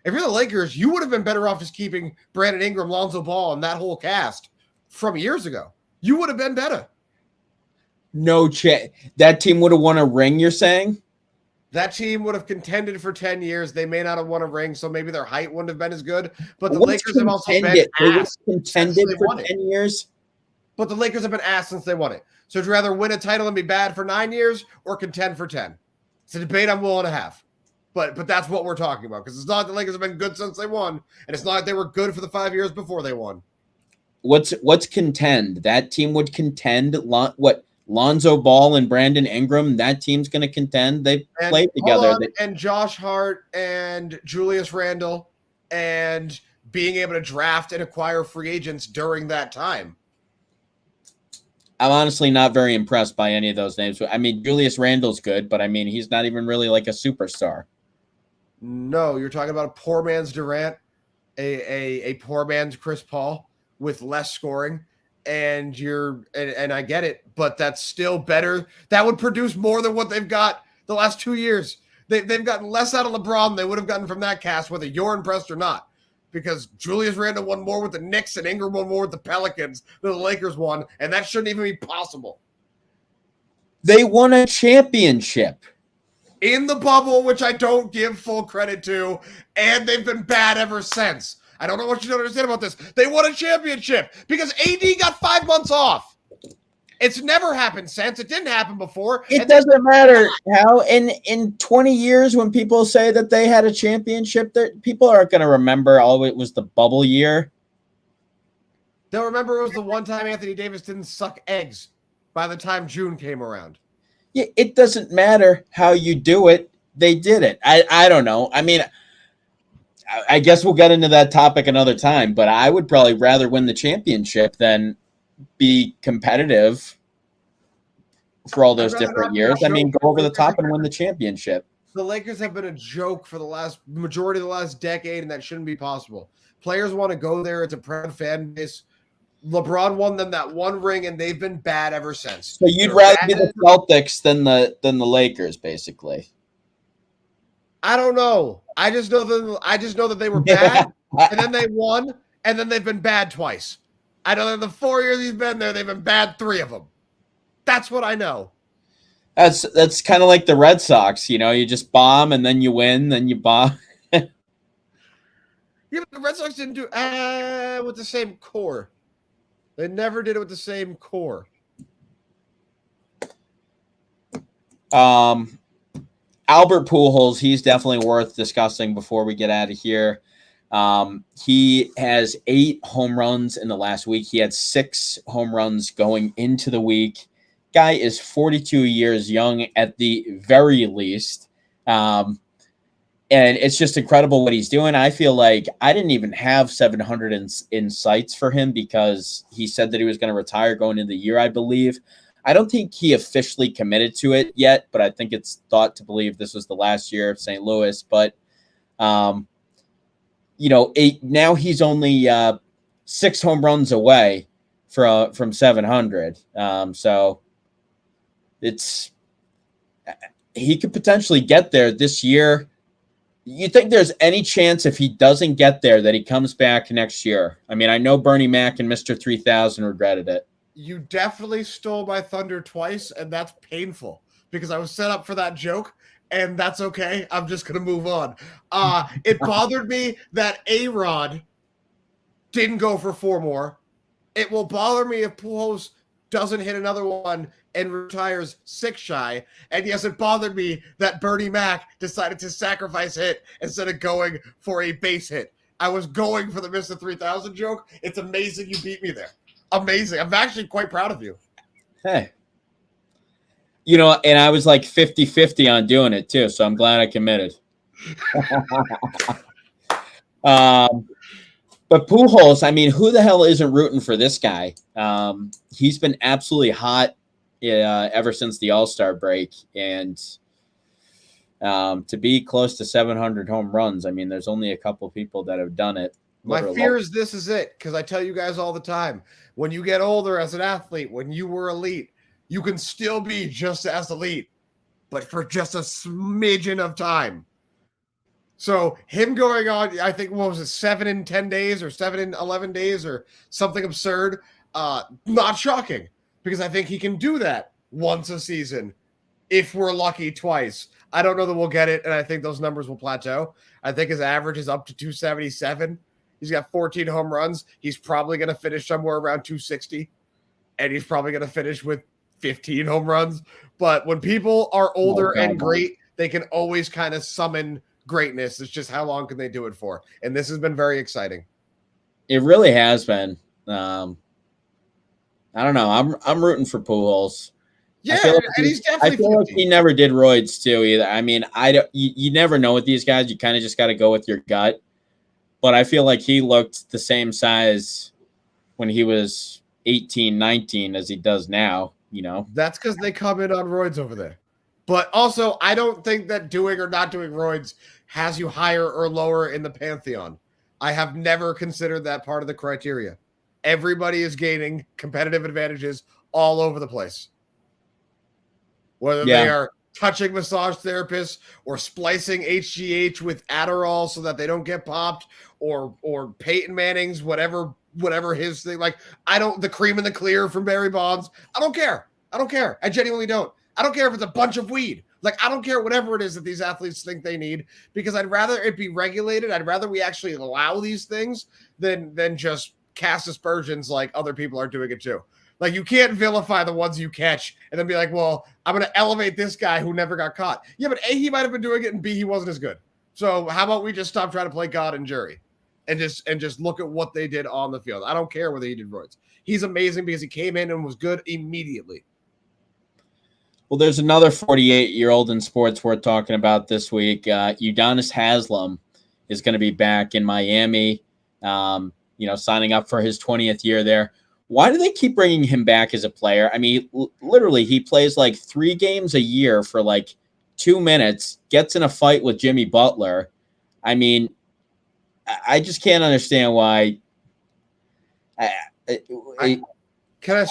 If you're the Lakers, you would have been better off just keeping Brandon Ingram, Lonzo Ball, and that whole cast from years ago. You would have been better. No chance. That team would have won a ring, you're saying? That team would have contended for 10 years. They may not have won a ring, so maybe their height wouldn't have been as good. But the Lakers have also been ass contended for 10 years. But the Lakers have been ass since they won it. So would you rather win a title and be bad for 9 years or contend for 10? It's a debate I'm willing to have. But that's what we're talking about, because it's not like the Lakers have been good since they won, and it's not like they were good for the 5 years before they won. What's contend? That team would contend. What? Lonzo Ball and Brandon Ingram, that team's going to contend. They played together. And Josh Hart and Julius Randle and being able to draft and acquire free agents during that time. I'm honestly not very impressed by any of those names. I mean, Julius Randle's good, but I mean, he's not even really like a superstar. No, you're talking about a poor man's Durant, a poor man's Chris Paul with less scoring. And I get it, but that's still better. That would produce more than what they've got the last 2 years. They've gotten less out of LeBron than they would have gotten from that cast, whether you're impressed or not. Because Julius Randle won more with the Knicks and Ingram won more with the Pelicans than the Lakers won, and that shouldn't even be possible. They won a championship. In the bubble, which I don't give full credit to, and they've been bad ever since. I don't know what you don't understand about this. They won a championship because AD got 5 months off. It's never happened since. It didn't happen before. It doesn't matter how. In 20 years, when people say that they had a championship, people aren't going to remember it was the bubble year. They'll remember it was the one time Anthony Davis didn't suck eggs by the time June came around. Yeah, it doesn't matter how you do it. They did it. I don't know. I mean, I guess we'll get into that topic another time, but I would probably rather win the championship than be competitive for all those different years. I mean, go over the top and win the championship. The Lakers have been a joke for the majority of the last decade, and that shouldn't be possible. Players want to go there. It's a proud fan base. LeBron won them that one ring, and they've been bad ever since. So you'd rather be the Celtics than the Lakers, basically. I don't know. I just know that they were bad, and then they won, and then they've been bad twice. I know that the 4 years he's been there, they've been bad 3 of them. That's what I know. That's kind of like the Red Sox. You just bomb, and then you win, then you bomb. Yeah, but the Red Sox didn't do with the same core. They never did it with the same core. Albert Pujols, he's definitely worth discussing before we get out of here. He has 8 home runs in the last week. He had 6 home runs going into the week. Guy is 42 years young at the very least. And it's just incredible what he's doing. I feel like I didn't even have 700 in sights for him because he said that he was going to retire going into the year, I believe. I don't think he officially committed to it yet, but I think it's thought to believe this was the last year of St. Louis. But, now he's only 6 home runs away from 700. So he could potentially get there this year. You think there's any chance if he doesn't get there that he comes back next year? I mean, I know Bernie Mac and Mr. 3000 regretted it. You definitely stole my thunder twice, and that's painful because I was set up for that joke, and that's okay. I'm just going to move on. It bothered me that A-Rod didn't go for 4 more. It will bother me if Pujols doesn't hit another one and retires 6 shy. And yes, it bothered me that Bernie Mac decided to sacrifice hit instead of going for a base hit. I was going for the Mr. 3000 joke. It's amazing you beat me there. Amazing. I'm actually quite proud of you. Hey. You know, and I was like 50-50 on doing it too, so I'm glad I committed. But Pujols, I mean, who the hell isn't rooting for this guy? He's been absolutely hot ever since the All-Star break, and to be close to 700 home runs, I mean, there's only a couple people that have done it. My fear is this is it, because I tell you guys all the time, when you get older as an athlete, when you were elite, you can still be just as elite, but for just a smidgen of time. So him going on, I think, what was it, 7 in 10 days or 7 in 11 days or something absurd? Not shocking, because I think he can do that once a season if we're lucky twice. I don't know that we'll get it, and I think those numbers will plateau. I think his average is up to 277. He's got 14 home runs. He's probably going to finish somewhere around 260, and he's probably going to finish with 15 home runs. But when people are older and great, they can always kind of summon greatness. It's just how long can they do it for? And this has been very exciting. It really has been. I don't know. I'm rooting for Pujols. Yeah, and he's definitely. I feel like he never did roids too either. I mean, you never know with these guys. You kind of just got to go with your gut. But I feel like he looked the same size when he was 18, 19 as he does now. You know, that's because they come in on roids over there. But also, I don't think that doing or not doing roids has you higher or lower in the pantheon. I have never considered that part of the criteria. Everybody is gaining competitive advantages all over the place. Whether they are touching massage therapists or splicing HGH with Adderall so that they don't get popped, or Peyton Manning's whatever his thing, like the cream in the clear from Barry Bonds. I don't care. I genuinely don't. I don't care if it's a bunch of weed. Like, I don't care whatever it is that these athletes think they need, because I'd rather it be regulated. I'd rather we actually allow these things than just cast aspersions like other people are doing it too. Like, you can't vilify the ones you catch and then be like, well, I'm going to elevate this guy who never got caught. Yeah, but A, he might have been doing it, and B, he wasn't as good. So how about we just stop trying to play God and jury and just look at what they did on the field? I don't care whether he did roids. He's amazing because he came in and was good immediately. Well, there's another 48-year-old in sports worth talking about this week. Udonis Haslam is going to be back in Miami, signing up for his 20th year there. Why do they keep bringing him back as a player? I mean, literally, he plays like 3 games a year for like 2 minutes, gets in a fight with Jimmy Butler. I mean, I just can't understand why. Can I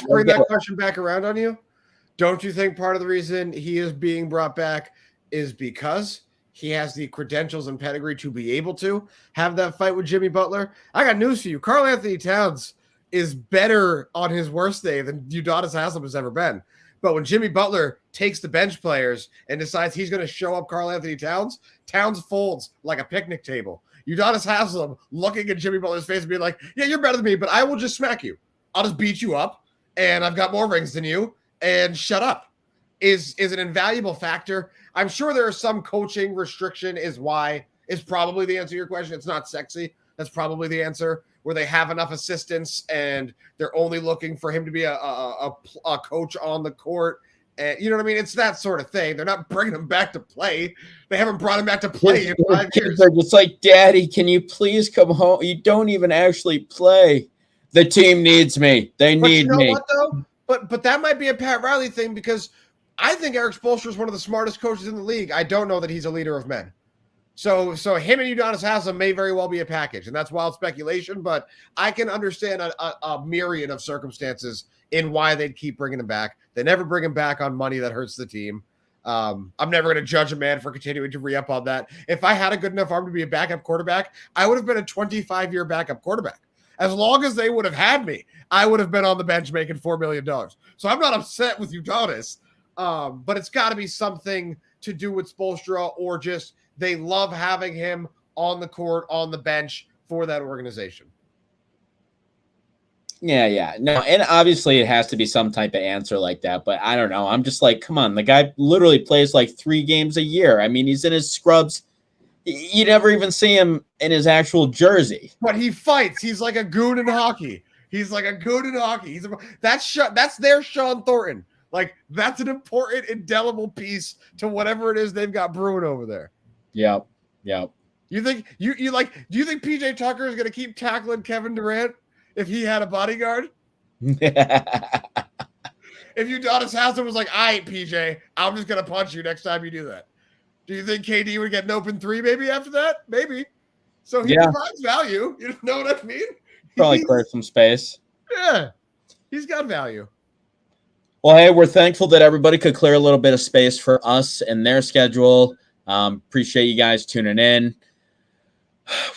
bring that question back around on you? Don't you think part of the reason he is being brought back is because he has the credentials and pedigree to be able to have that fight with Jimmy Butler? I got news for you. Karl Anthony Towns is better on his worst day than Udonis Haslam has ever been. But when Jimmy Butler takes the bench players and decides he's going to show up Karl Anthony Towns, Towns folds like a picnic table. Udonis Haslam looking at Jimmy Butler's face and being like, yeah, you're better than me, but I will just smack you. I'll just beat you up, and I've got more rings than you, and shut up, is an invaluable factor. I'm sure there are some coaching restriction is probably the answer to your question. It's not sexy. That's probably the answer, where they have enough assistants and they're only looking for him to be a coach on the court. And you know what I mean? It's that sort of thing. They're not bringing him back to play. They haven't brought him back to play in 5 years. They're just like, Daddy, can you please come home? You don't even actually play. The team needs me. They need me. What, though? But that might be a Pat Riley thing, because I think Eric Spoelstra is one of the smartest coaches in the league. I don't know that he's a leader of men. So him and Udonis Haslam may very well be a package, and that's wild speculation, but I can understand a myriad of circumstances in why they'd keep bringing him back. They never bring him back on money that hurts the team. I'm never going to judge a man for continuing to re-up on that. If I had a good enough arm to be a backup quarterback, I would have been a 25-year backup quarterback. As long as they would have had me, I would have been on the bench making $4 million. So I'm not upset with Udonis, but it's got to be something to do with Spoelstra, or just they love having him on the court, on the bench for that organization. Yeah. No, and obviously it has to be some type of answer like that, but I don't know. I'm just like, come on, the guy literally plays like 3 games a year. I mean, he's in his scrubs You never even see him in his actual jersey. But he fights. He's like a goon in hockey. He's that's their Sean Thornton. Like, that's an important, indelible piece to whatever it is they've got brewing over there. Yep. You think do you think PJ Tucker is gonna keep tackling Kevin Durant if he had a bodyguard? If Udonis Haslam was like, all right, PJ, I'm just gonna punch you next time you do that. Do you think KD would get an open three maybe after that? Maybe. So he provides value. You know what I mean? Probably clear some space. Yeah. He's got value. Well, hey, we're thankful that everybody could clear a little bit of space for us and their schedule. Appreciate you guys tuning in.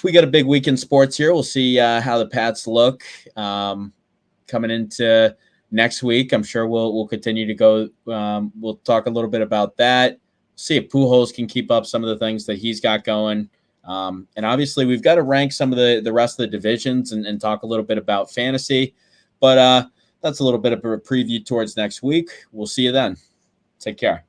We got a big week in sports here. We'll see how the Pats look coming into next week. I'm sure we'll continue to go. We'll talk a little bit about that. See if Pujols can keep up some of the things that he's got going. And obviously, we've got to rank some of the rest of the divisions and talk a little bit about fantasy. But that's a little bit of a preview towards next week. We'll see you then. Take care.